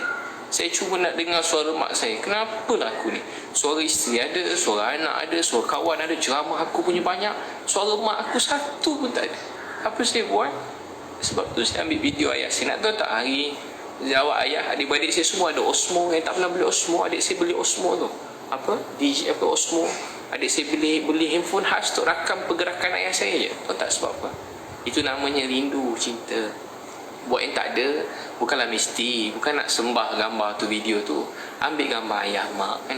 Saya cuma nak dengar suara mak saya. Kenapa lah aku ni? Suara isteri ada, suara anak ada, suara kawan ada, ceramah aku punya banyak, suara mak aku satu pun tak ada. Apa saya buat? Sebab tu saya ambil video ayah saya. Nak tahu tak, hari jawab ayah, adik-beradik saya semua ada Osmo. Yang tak pernah beli Osmo, adik saya beli Osmo tu. Apa? DJ apa Osmo. Adik saya beli handphone khas untuk rakam pergerakan ayah saya je. Tahu tak sebab apa? Itu namanya rindu, cinta. Buat yang tak ada, bukanlah mesti, bukan nak sembah gambar tu, video tu. Ambil gambar ayah, mak kan.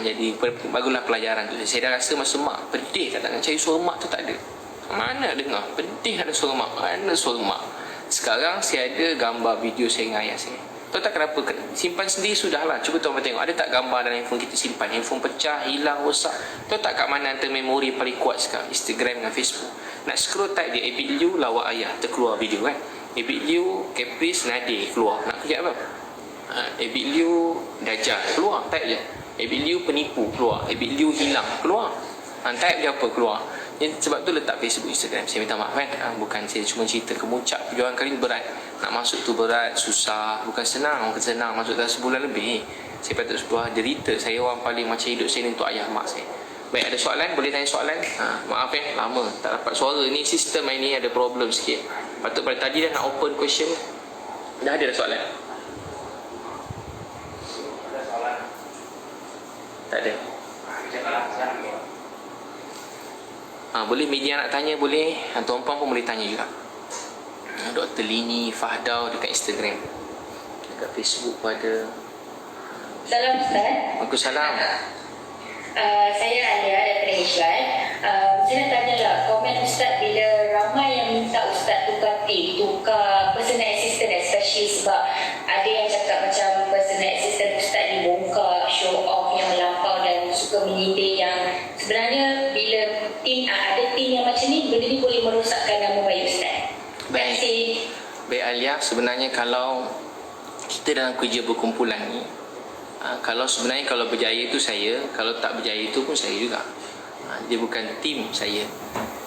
Jadi bagulah pelajaran tu. Saya dah rasa masa mak pedih, tak nak cari suara mak tu tak ada. Mana dengar, pedih ada suara mak, mana suara mak. Sekarang saya ada gambar video saya dengan ayah saya. Tahu tak kenapa? Simpan sendiri sudahlah. Cuba tuan tengok, ada tak gambar dalam handphone kita simpan? Handphone pecah, hilang, rosak. Tahu tak kat mana antara memori paling kuat sekarang? Instagram dengan Facebook. Nak scroll type dia, Abid Liu lawak ayah, terkeluar video kan. Abid Liu, Caprice, Nadir, keluar. Nak kerja apa? Abid Liu, Dajjal, keluar, type je. Abid Liu penipu, keluar. Abid Liu hilang, keluar. Type je apa, keluar. Sebab tu letak Facebook, Instagram. Saya minta maaf kan, bukan saya cuma cerita kemuncak. Perjuangan kali ni berat. Nak masuk tu berat, susah. Bukan senang, orang kata senang. Masuk dalam sebulan lebih. Saya patut sebuah derita. Saya orang paling macam hidup saya ni untuk ayah mak saya. Baik, ada soalan? Boleh tanya soalan? Maaf lama tak dapat suara. Ni sistem ini ada problem sikit. Patut pada tadi dah nak open question. Dah ada soalan? Tak ada. Boleh media nak tanya, boleh. Tuan-puan pun boleh tanya juga. Dr. Lini Fahdau dekat Instagram, dekat Facebook pun ada. Salam Ustaz. Waalaikumsalam. Saya Alia daripada Hijlan. Saya nak tanya lah, komen Ustaz bila ramai yang minta Ustaz tukar tim, tukar personal assistant especially, sebab ada yang cakap macam personal assistant Ustaz dibongkar, show off yang melampau dan suka menyindir, yang sebenarnya bila tim ada tim yang macam ni, benda ni boleh merosakkan nama baik Ustaz. Baik. sebenarnya kalau kita dalam kerja berkumpulan ni, kalau berjaya itu saya, kalau tak berjaya itu pun saya juga. Dia bukan tim saya.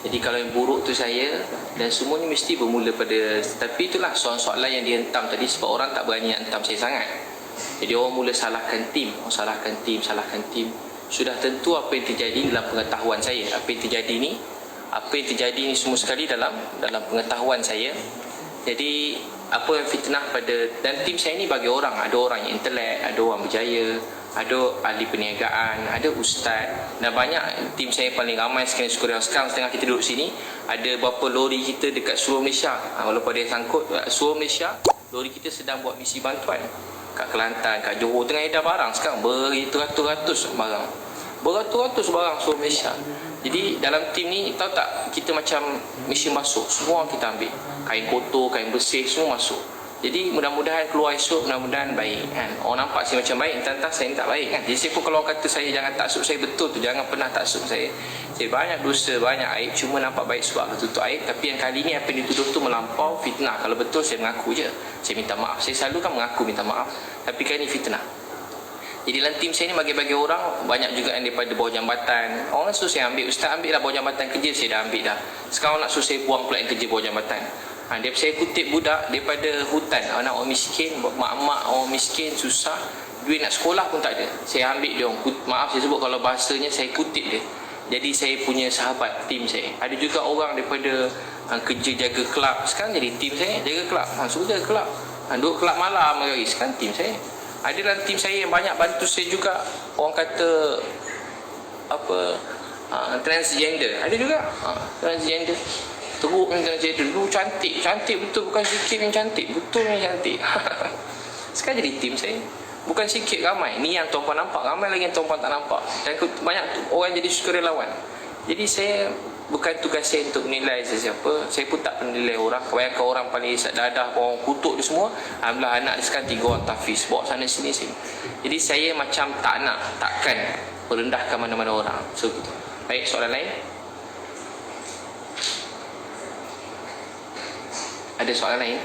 Jadi kalau yang buruk tu saya, dan semuanya mesti bermula pada, tapi itulah soalan-soalan yang dihentam tadi sebab orang tak berani nak hentam saya sangat. Jadi orang mula salahkan tim. Sudah tentu apa yang terjadi dalam pengetahuan saya. Apa yang terjadi ni semua sekali dalam pengetahuan saya. Jadi apa yang fitnah pada, dan tim saya ni bagi orang, ada orang yang intelek, ada orang berjaya, ada ahli perniagaan, ada ustaz, dan banyak tim saya paling ramai sekarang setengah kita duduk sini, ada berapa lori kita dekat seluruh Malaysia. Walaupun ada yang sangkut seluruh Malaysia, lori kita sedang buat misi bantuan kat Kelantan, kat Johor tengah edar barang sekarang beratus-ratus barang seluruh Malaysia. Jadi dalam tim ni tahu tak, kita macam mesin basuh, semua kita ambil, kain kotor, kain bersih semua masuk. Jadi mudah-mudahan keluar esok, mudah-mudahan baik kan. Orang nampak saya macam baik, entah saya tak baik kan. Jadi saya pun kalau orang kata saya jangan taksub, saya betul tu, jangan pernah taksub saya banyak dosa, banyak aib, cuma nampak baik sebab tutup aib. Tapi yang kali ni apa yang dituduh tu melampau fitnah. Kalau betul saya mengaku je, saya minta maaf. Saya selalu kan mengaku minta maaf, tapi kali ni fitnah. Jadi dalam tim saya ni bagi-bagi orang, banyak juga yang daripada bawah jambatan. Orang suruh saya ambil, ustaz ambil lah bawah jambatan kerja, saya dah ambil dah. Sekarang nak suruh saya buang pula yang kerja bawah jambatan. Saya kutip budak daripada hutan, anak orang miskin, mak-mak orang miskin, susah, duit nak sekolah pun tak ada. Saya ambil dia orang, maaf saya sebut kalau bahasanya, saya kutip dia. Jadi saya punya sahabat tim saya. Ada juga orang daripada kerja jaga kelab, sekarang jadi tim saya, jaga kelab. Suruh jaga kelab, duduk kelab malam hari, sekarang tim saya. Ada dalam tim saya yang banyak bantu saya juga, orang kata transgender, ada juga transgender. Teruk yang transgender dulu cantik betul, bukan sikit yang cantik, betul yang cantik. Sekarang jadi tim saya, bukan sikit, ramai. Ni yang tuan-puan nampak, ramai lagi yang tuan-puan tak nampak, dan banyak orang jadi sukarelawan. Jadi saya bukan tugas saya untuk menilai sesiapa, saya pun tak pernah nilai orang. Kebanyakan orang paling isap dadah, orang kutuk dia semua. Alhamdulillah anak dia sekarang 3 orang tahfiz, bawa sana sini. Jadi saya macam takkan merendahkan mana-mana orang. So gitu. Baik, soalan lain? Ada soalan lain?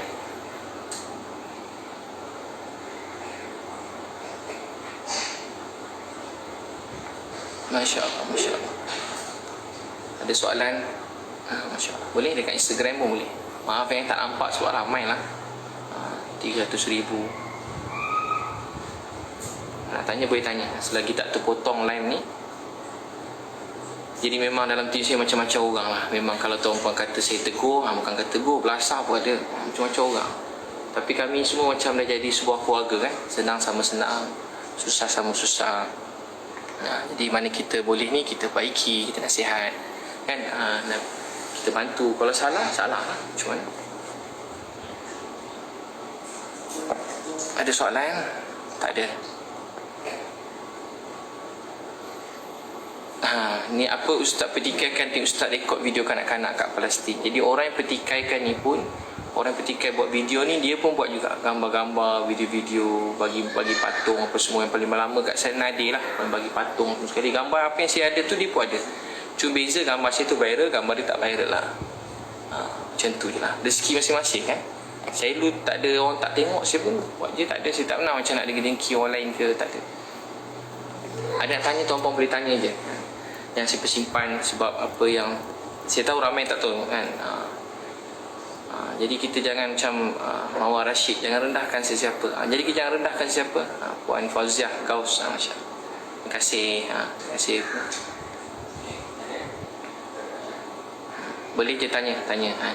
Masya Allah. Ada soalan? Masya Allah. Boleh dekat Instagram pun boleh. Maaf yang tak nampak sebab ramai lah. 300,000. Nak tanya boleh tanya, selagi tak terpotong live ni. Jadi memang dalam tim saya macam-macam orang lah. Memang kalau tuan-puan kata saya tegur, bukan kata tegur, belasah pun ada. Macam-macam orang. Tapi kami semua macam dah jadi sebuah keluarga kan. Senang sama senang, susah sama susah. Jadi mana kita boleh ni, kita baiki, kita nasihat kan, kita bantu. Kalau salah lah, macam mana. Ada soalan? Tak ada. Ni apa ustaz petikaikan, ni ustaz rekod video kanak-kanak kat Palestin. Jadi orang yang petikaikan ni pun, orang yang petikai buat video ni, dia pun buat juga gambar-gambar, video-video, bagi patung apa semua. Yang paling lama kat saya Nadir lah, bagi patung sekali. Gambar apa yang saya ada tu dia pun ada. Cuma beza gambar saya tu viral, gambar dia tak viral lah. Macam tu je lah, rezeki masing-masing kan. Saya dulu tak ada, orang tak tengok, saya pun buat je, tak ada. Saya tak pernah macam nak dengki orang lain ke, tak ada. Ada nak tanya, tuan-puan boleh tanya je. Yang saya simpan sebab apa yang saya tahu ramai tak tahu kan. Jadi kita jangan macam Mawar Rashid, jangan rendahkan sesiapa. Jadi kita jangan rendahkan siapa. Puan Fauziah Gaus, Masya. Terima kasih. Terima kasih. Boleh je tanya.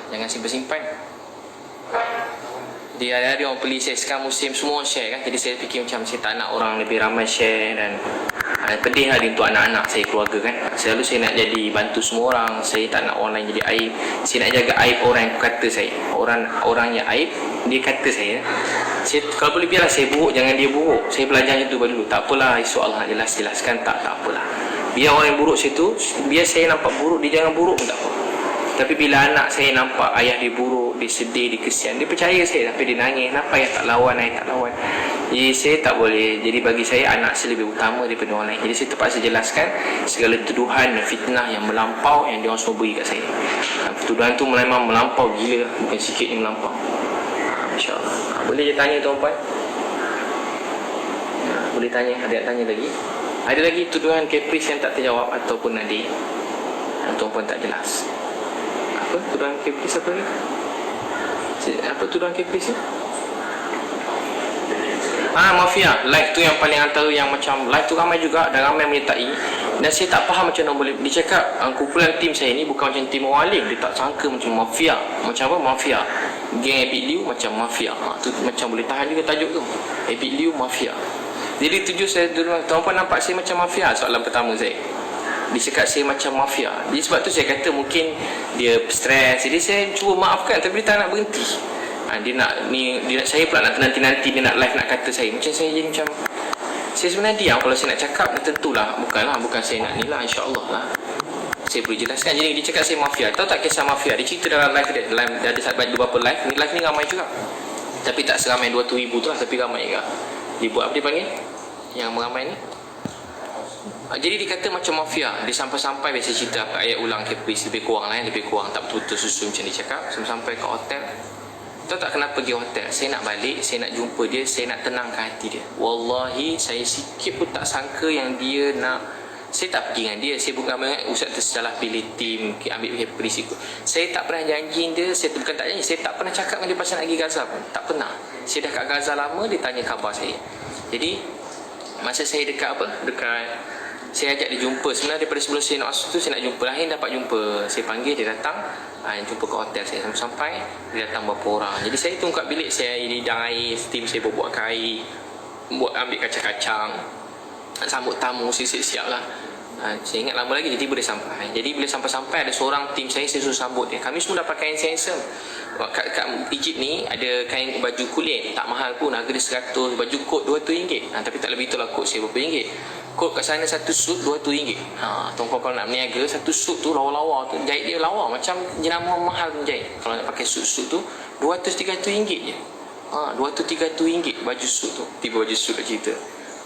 Jangan simpan-simpan. Jadi hari-hari orang beli saya, sekarang musim semua share kan. Jadi saya fikir macam saya tak nak orang lebih ramai share. Dan pedih lah untuk anak-anak saya, keluarga kan. Selalu saya nak jadi bantu semua orang. Saya tak nak orang lain jadi aib. Saya nak jaga aib orang yang kata saya. Orang yang aib, dia kata saya. Kalau boleh biarlah saya buruk, jangan dia buruk. Saya belajar itu dulu. Tak apalah, insya-Allah jelaskan, tak apalah. Biar orang yang buruk situ, biar saya nampak buruk, dia jangan buruk pun tak apa. Tapi bila anak saya nampak ayah dia buruk, dia sedih, dia kesian, dia percaya saya, tapi dia nangis, kenapa ayah tak lawan. Jadi saya tak boleh. Jadi bagi saya anak saya lebih utama daripada orang lain. Jadi saya terpaksa jelaskan segala tuduhan dan fitnah yang melampau yang dia orang semua beri kat saya. Tuduhan tu memang melampau gila, bukan sikit ni melampau. InsyaAllah. Boleh je tanya tuan-puan. Boleh tanya, ada yang tanya lagi? Ada lagi tuduhan Caprice yang tak terjawab ataupun Nadir yang tuan-puan tak jelas? Apa tuduhan Caprice apa ni? Apa tuduhan Caprice ni? Mafia. Live tu yang paling antara yang macam live tu ramai juga dan ramai menyertai. Dan saya tak faham macam mana boleh. Dia cakap kumpulan tim saya ni bukan macam tim orang lain. Dia tak sangka macam mafia. Macam apa? Mafia. Geng Epic Liu macam mafia. Tu macam boleh tahan juga tajuk tu. Epic Liu mafia. Jadi tujuh saya dulu, tuan-puan nampak saya macam mafia? Soalan pertama saya. Dia cakap saya macam mafia. Jadi sebab tu saya kata mungkin dia stres. Jadi saya cuba maafkan tapi dia tak nak berhenti. Dia nak saya pula nak nanti dia nak live nak kata saya. Macam saya jadi macam saya sebenarnya diam. Kalau saya nak cakap tentulah bukan saya nak ni lah, insya-Allah lah. Saya boleh jelaskan. Jadi dia cakap saya mafia. Tahu tak kisah mafia? Dia cerita dalam live dia. Ada beberapa live. Live ni ramai juga. Tapi tak seramai 200,000 tu lah, tapi ramai juga. Dia buat apa dia panggil? Yang meramai ni. Jadi dia kata macam mafia. Dia sampai-sampai biasa cerita ayat ulang Caprice lebih kurang lah, lebih kurang tak betul-betul susun macam dia cakap. Sampai ke hotel. Tahu tak kenapa pergi hotel? Saya nak balik, saya nak jumpa dia, saya nak tenangkan hati dia. Wallahi saya sikit pun tak sangka yang dia nak. Saya tak pergi dengan dia. Saya bukan ustaz tersalah pilih tim, ambil Caprice ikut. Saya tak pernah janji dia. Saya bukan tak janji, saya tak pernah cakap dengan dia pasal nak pergi Gaza pun. Tak pernah. Saya dah kat Gaza lama, dia tanya khabar saya. Jadi masa saya dekat saya ajak dia jumpa. Sebenarnya daripada sebelum saya nak masuk tu saya nak jumpa. Akhirnya dapat jumpa. Saya panggil dia datang, jumpa ke hotel saya. Sampai dia datang berapa orang. Jadi saya tunggu kat bilik saya, hidang air, tim saya buat air, ambil kacang-kacang, sambut tamu, saya siap-siap lah. Saya ingat lama lagi, jadi boleh sampai. Jadi bila sampai-sampai ada seorang tim saya suruh sambut dia. Kami semua dapat kain handsome. Kat Egypt ni ada kain baju kulit, tak mahal pun, harga dia 100, baju kot RM200. Tapi tak lebih itulah kot saya berapa ringgit. Kot kat sana satu suit RM200. Tuan-tuan kalau nak berniaga, satu suit tu lawa-lawa tu, jahit dia lawa macam jenama mahal pun jahit. Kalau nak pakai suit tu RM200-300 je. RM200-300 baju suit tu. Tiba baju suit dah cerita.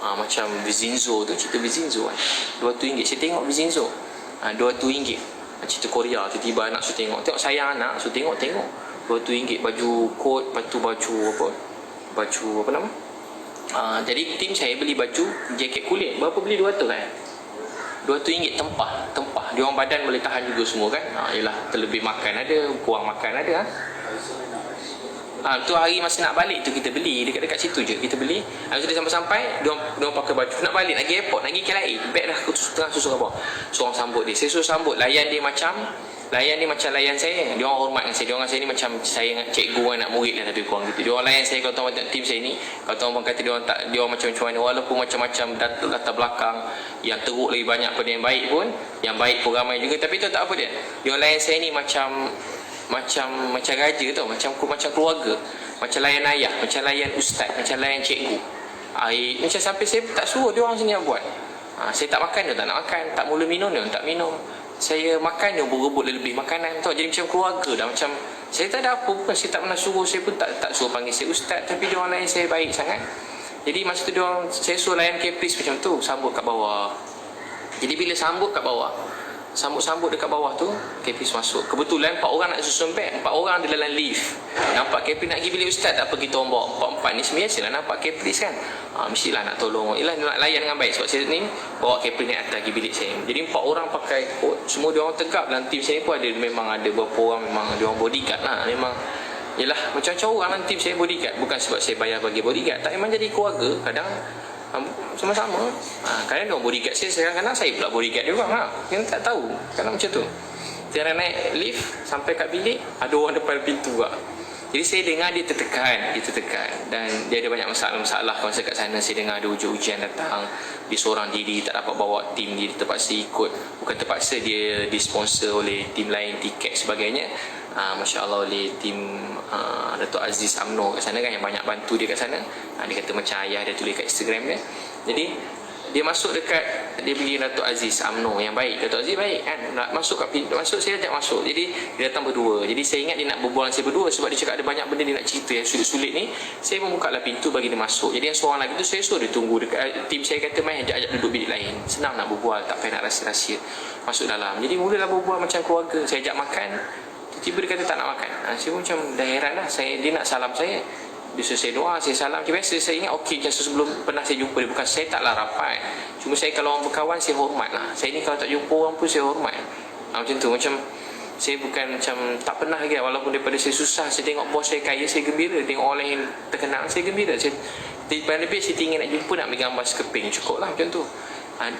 Macam Vizinzo tu, cerita Vizinzo kan, RM200. Saya tengok Vizinzo RM200. Cerita Korea, tiba-tiba anak suruh tengok sayang anak, suruh tengok RM200. Baju kot, lepas tu baju apa nama, jadi tim saya beli baju jaket kulit. Berapa beli? 200 kan, RM200 tempah. Dia orang badan boleh tahan juga semua kan. Yelah, terlebih makan ada, kurang makan ada. Tu hari masa nak balik tu kita beli dekat situ je kita beli. Habis dia sampai dia orang pakai baju nak balik nak pergi airport, nak pergi KLIA, beg dah tengah susun apa. Seorang sambut dia. Saya suruh sambut, layan dia macam layan saya. Dia orang hormat dengan saya. Dia orang saya ni macam saya dengan cikgu dengan anak murid lah, lebih kurang gitu. Dia orang layan saya. Kalau tuan tim saya ni, kalau tuan kata dia orang macam mana, walaupun macam-macam latar belakang yang teruk lagi banyak pada yang baik pun, yang baik pun ramai juga, tapi tu tak apa dia. Dia orang layan saya ni macam raja tau, macam keluarga, macam layan ayah, macam layan ustaz, macam layan cikgu. Macam sampai saya tak suruh dia orang sini yang buat. Saya tak makan, dia tak nak makan. Tak mula minum, dia tak minum. Saya makan, dia berebut lebih makanan tau. Jadi macam keluarga dah. Macam saya tak ada apa pun, saya tak pernah suruh. Saya pun tak suruh panggil saya ustaz, tapi dia orang layan saya baik sangat. Jadi masa tu saya suruh layan Caprice macam tu, sambut kat bawah. Jadi bila sambut kat bawah, sambut dekat bawah tu, Caprice masuk. Kebetulan 4 orang nak susun beg, 4 orang di dalam lift. Nampak Caprice nak pergi bilik ustaz, tak apa kita orang bawa 4-4 ni. Biasalah nampak Caprice kan, mestilah nak tolong. Yelah, nak layan dengan baik. Sebab saya ni bawa Caprice naik atas pergi bilik saya. Jadi 4 orang pakai kot, semua dia orang tegap. Dalam tim saya pun memang ada beberapa orang memang dia orang bodyguard lah. Memang yelah, macam-macam orang dalam tim saya bodyguard. Bukan sebab saya bayar bagi bodyguard, tak, memang jadi keluarga. Kadang sama-sama. Kadang dia bodyguard saya, kadang saya pula bodyguard dia orang. Kita tak tahu. Kadang macam tu. Saya naik lift sampai kat bilik, ada orang depan pintu juga. Jadi saya dengar dia tertekan dan dia ada banyak masalah masa kat sana. Saya dengar ada ujian datang, dia seorang diri, tak dapat bawa tim dia, terpaksa ikut. Bukan terpaksa, dia disponsor oleh tim lain, tiket sebagainya. Masya Allah, oleh tim Datuk Aziz UMNO kat sana kan, yang banyak bantu dia kat sana. Dia kata macam ayah dia tulis kat Instagram dia. Jadi dia masuk dekat, dia pergi Datuk Aziz UMNO yang baik. Datuk Aziz baik kan, nak masuk kat pintu, saya ajak masuk. Jadi dia datang berdua. Jadi saya ingat dia nak berbual dengan saya berdua, sebab dia cakap ada banyak benda dia nak cerita yang sulit-sulit ni. Saya membukalah pintu bagi dia masuk. Jadi yang seorang lagi tu saya suruh dia tunggu dekat. Tim saya kata main ajak duduk bilik lain, senang nak berbual, tak payah nak rahsia-rahsia. Masuk dalam. Jadi mulalah berbual macam keluarga. Saya ajak makan, tiba-tiba dia kata tak nak makan. Saya pun macam dah heran lah. Dia nak salam saya. Dia suruh saya doa, saya salam. Macam biasa saya ingat okey, macam sebelum pernah saya jumpa dia. Bukan saya taklah rapat. Cuma saya kalau orang berkawan, saya hormat lah. Saya ni kalau tak jumpa orang pun saya hormat. Macam tu, macam saya bukan macam tak pernah lagi. Walaupun daripada saya susah, saya tengok bos saya kaya, saya gembira. Tengok orang lain terkenal, saya gembira. Paling lebih saya tinggal nak jumpa, nak ambil gambar sekeping, cukup lah macam tu.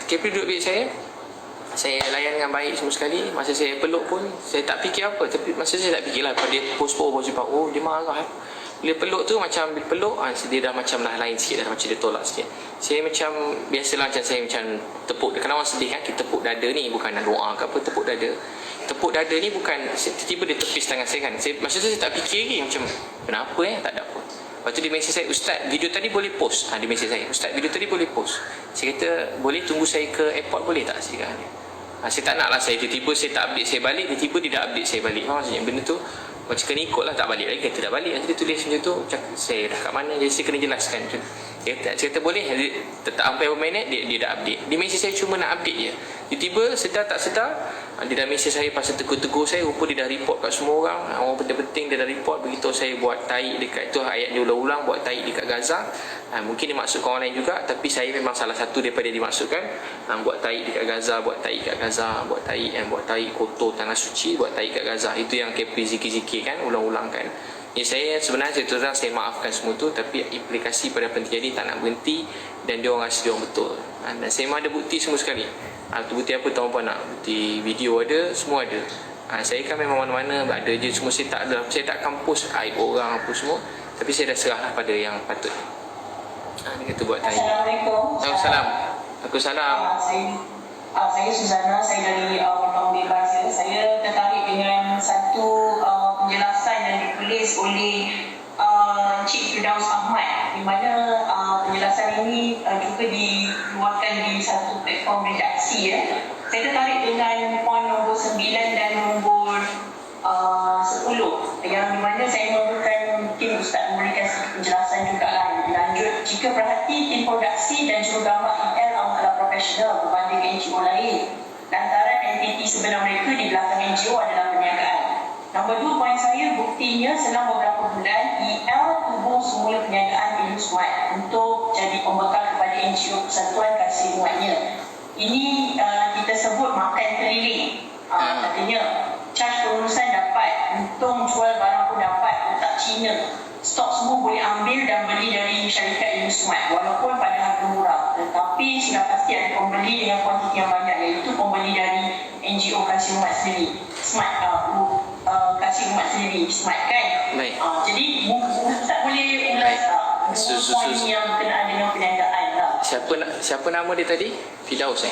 Capri duduk bilik saya layan dengan baik semua sekali. Masa saya peluk pun saya tak fikir apa, tapi masa saya tak fikirlah. Pada dia post cakap, oh dia marah. Bila peluk tu macam bila peluk dia dah macam lah lain sikit, dah macam dia tolak sikit. Saya macam biasalah, macam saya macam tepuk. Kalau orang sedih kan, kita tepuk dada ni bukan nak doa ke apa, tepuk dada. Tepuk dada ni bukan tiba-tiba dia tepis tangan saya kan. Masa tu saya tak fikir lagi, macam kenapa tak ada apa. Lepas tu dia mesej saya, Ustaz video tadi boleh post. Dia mesej saya, Ustaz video tadi boleh post. Saya kata boleh tunggu saya ke airport boleh tak? Saya kata saya tak nak lah, saya tiba-tiba saya tak update saya balik, tiba-tiba dia dah update saya balik. Maksudnya benda tu macam kena ikut lah, tak balik lagi. Kata tak balik, nanti dia tulis macam tu, saya dah kat mana, jadi saya kena jelaskan macam tu. Saya kata boleh, tak sampai berapa minit dia dah update. Dia mesej saya cuma nak update je. Tiba-tiba sedar tak sedar dia dah mesej saya pasal tegur-tegur saya. Rupa dia dah report kat semua orang. Orang penting-penting dia dah report, beritahu saya buat taik dekat itu, ayat dia ulang-ulang buat taik dekat Gaza. Mungkin dia maksudkan orang lain juga, tapi saya memang salah satu daripada dia maksudkan. Buat taik dekat Gaza, buat taik kat Gaza, buat taik kotor tanah suci, buat taik kat Gaza. Itu yang KP zikir-zikir kan, ulang-ulang kan. Saya sebenarnya saya maafkan semua tu, tapi implikasi pada apa yang terjadi tak nak berhenti, dan dia orang rasa dia orang betul. Dan saya memang ada bukti semua sekali. Bukti apa tuan-puan nak? Bukti video ada, semua ada. Saya kan memang mana-mana ada je, semua saya tak ada. Saya tak akan post aib orang apa semua, tapi saya dah serahlah pada yang patut. Dia kata buat tanya. Assalamualaikum. Waalaikumsalam. Saya Suzana, saya dari Pembangunan Bebas. Saya tertarik dengan satu penjelasan yang ditulis oleh Encik Firdaus Ahmad, di mana penjelasan ini juga dikeluarkan di satu platform redaksi. Saya tertarik dengan poin nombor 9 dan nombor 10, yang di mana saya memerlukan mungkin Ustaz memberikan penjelasan juga lah. Lanjut, jika perhati tim produksi dan jurugambar IL adalah profesional berbanding NGO lain, lantaran entiti sebenar mereka di belakang NGO adalah perniagaan. Nombor 2, poin saya, buktinya selang beberapa bulan IL tubuh semula perniagaan Ilmu Smart untuk jadi pembekal kepada NGO Persatuan Kasih Umatnya. Ini kita sebut makan keliling. Katanya charge pengurusan dapat, untung jual barang pun dapat, letak Cina, stok semua boleh ambil dan beli dari syarikat Ilmu Smart walaupun pada harga murah, tetapi sudah pasti ada pembeli dengan kuantiti yang banyak, iaitu pembeli dari NGO Kasih Umat sendiri, Smart Kasih Umat sendiri, Smart kan. Baik. Jadi Ustaz boleh ulas poin yang berkenaan dengan perniagaan lah. Siapa nama dia tadi? Firdaus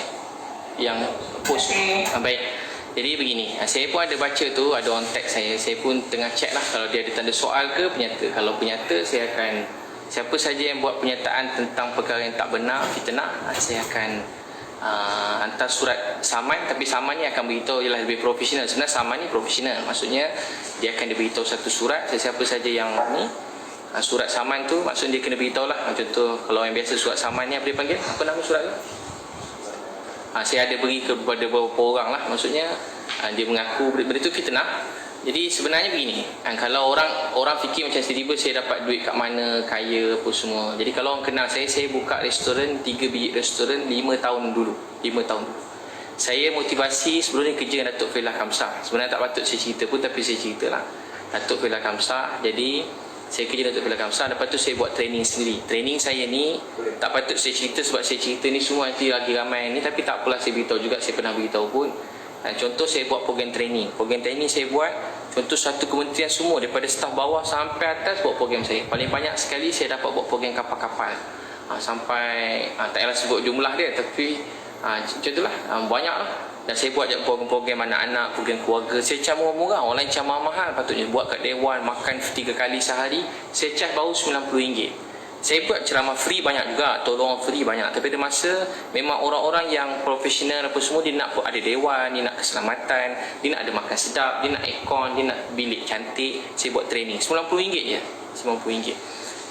yang post. Baik. Jadi begini, saya pun ada baca tu, ada orang tag saya pun tengah check lah kalau dia ada tanda soal ke penyata. Kalau penyata, saya akan, siapa saja yang buat pernyataan tentang perkara yang tak benar, fitnah, saya akan hantar surat saman. Tapi saman ni akan beritahu ialah lebih profesional. Sebenarnya saman ni profesional, maksudnya dia akan diberitahu satu surat. Siapa saja yang ni surat saman tu, maksudnya dia kena beritahu lah. Macam tu, kalau yang biasa surat saman ni apa dia panggil? Apa nama surat tu? Saya ada beri kepada beberapa orang lah, maksudnya dia mengaku benda tu fitnah. Jadi sebenarnya begini, kalau orang fikir macam tiba-tiba saya dapat duit kat mana, kaya apa semua. Jadi kalau orang kenal saya buka restoran, 3 biji restoran 5 tahun dulu. Saya motivasi sebelum ni kerja dengan Datuk Failah Kamsah. Sebenarnya tak patut saya cerita pun, tapi saya ceritalah. Datuk Failah Kamsah, jadi saya kerja Datuk Failah Kamsah, lepas tu saya buat training sendiri. Training saya ni tak patut saya cerita, sebab saya cerita ni semua nanti lagi ramai ni, tapi tak apalah saya beritahu juga, saya pernah beritahu pun. Contoh saya buat program training saya buat, contoh satu kementerian semua daripada staf bawah sampai atas buat program saya. Paling banyak sekali saya dapat buat program kapal-kapal, sampai tak payah sebut jumlah dia, tapi macam itulah, banyak lah. Dan saya buat program-program anak-anak, program keluarga. Saya charge murah-murah, orang lain charge mahal. Patutnya buat kat Dewan, makan 3 kali sehari, saya charge baru RM90. Saya buat ceramah free banyak juga, tolong free banyak. Tapi ada masa memang orang-orang yang profesional apa semua, dia nak ada Dewan, dia nak keselamatan, dia nak ada makan sedap, dia nak aircon, dia nak bilik cantik. Saya buat training RM90 je, RM90.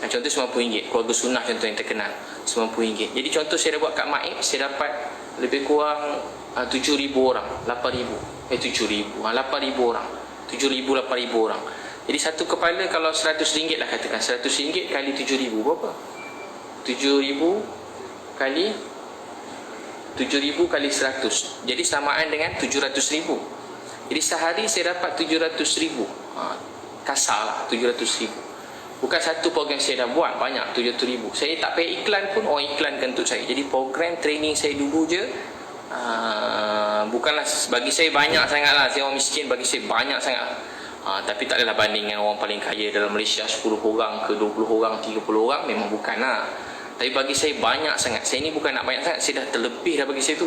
Contoh RM90, keluarga sunnah contoh yang terkenal, RM90. Jadi contoh saya dah buat kat Maib, saya dapat lebih kurang 7,000 orang, 8,000, 7,000, 8,000 orang. 7,000 8,000 orang. Jadi satu kepala kalau RM100 lah katakan, RM100 kali 7,000 berapa? 7,000 kali 100. Jadi samaan dengan 700,000. Jadi sehari saya dapat 700,000. Kasar lah 700,000. Bukan satu program saya dah buat banyak 700,000. Saya tak payah iklan pun orang iklankan untuk saya. Jadi program training saya dulu je bukanlah bagi saya banyak sangat lah. Saya orang miskin, bagi saya banyak sangat. Tapi tak adalah banding dengan orang paling kaya dalam Malaysia, 10 orang ke 20 orang, 30 orang, memang bukan lah. Tapi bagi saya banyak sangat. Saya ni bukan nak banyak sangat, saya dah terlebih dah bagi saya tu.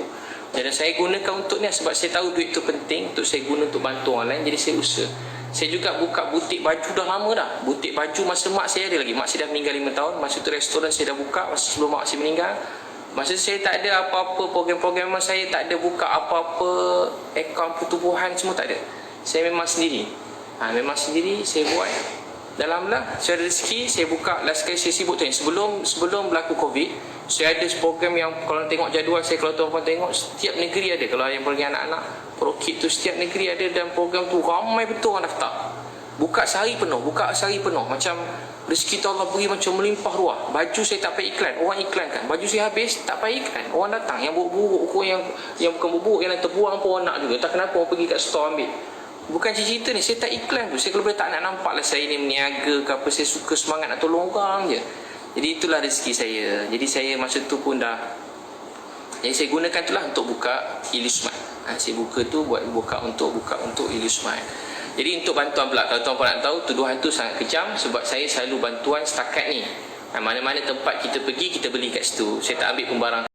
Jadi saya gunakan untuk ni sebab saya tahu duit tu penting untuk saya guna untuk bantu orang lain. Jadi saya usaha. Saya juga buka butik baju dah lama dah. Butik baju masa mak saya ada lagi. Mak saya dah meninggal 5 tahun. Masa tu restoran saya dah buka masa sebelum mak saya meninggal. Masa saya tak ada apa-apa program-program, saya tak ada buka apa-apa akaun pertubuhan, semua tak ada. Saya memang sendiri. Memang sendiri saya buat. Dalam lah saya ada rezeki, saya buka. Last kali saya sibuk tu sebelum berlaku Covid, saya ada program yang kalau tengok jadual saya, kalau tuan-tuan tengok, setiap negeri ada. Kalau yang bagi anak-anak prokit tu setiap negeri ada, dan program tu ramai betul orang daftar. Buka sehari penuh. Macam rezeki tu Allah beri macam melimpah ruah. Baju saya tak payah iklan, orang iklankan. Baju saya habis, tak payah iklan, orang datang. Yang buruk-buruk, yang bukan buruk, yang terbuang pun orang nak juga. Tak kenapa orang pergi kat store ambil. Bukan cerita ni, saya tak iklan tu. Saya kalau boleh tak nak nampak lah saya ni meniaga ke apa. Saya suka semangat nak tolong orang je. Jadi itulah rezeki saya. Jadi saya masa tu pun dah, jadi saya gunakan tu lah untuk buka Illusmart. Saya buka tu buka untuk Illusmart. Jadi untuk bantuan pula, kalau tuan-tuan nak tahu, tuduhan tu sangat kejam sebab saya selalu bantuan setakat ni. Mana-mana tempat kita pergi, kita beli kat situ. Saya tak ambil pembarang.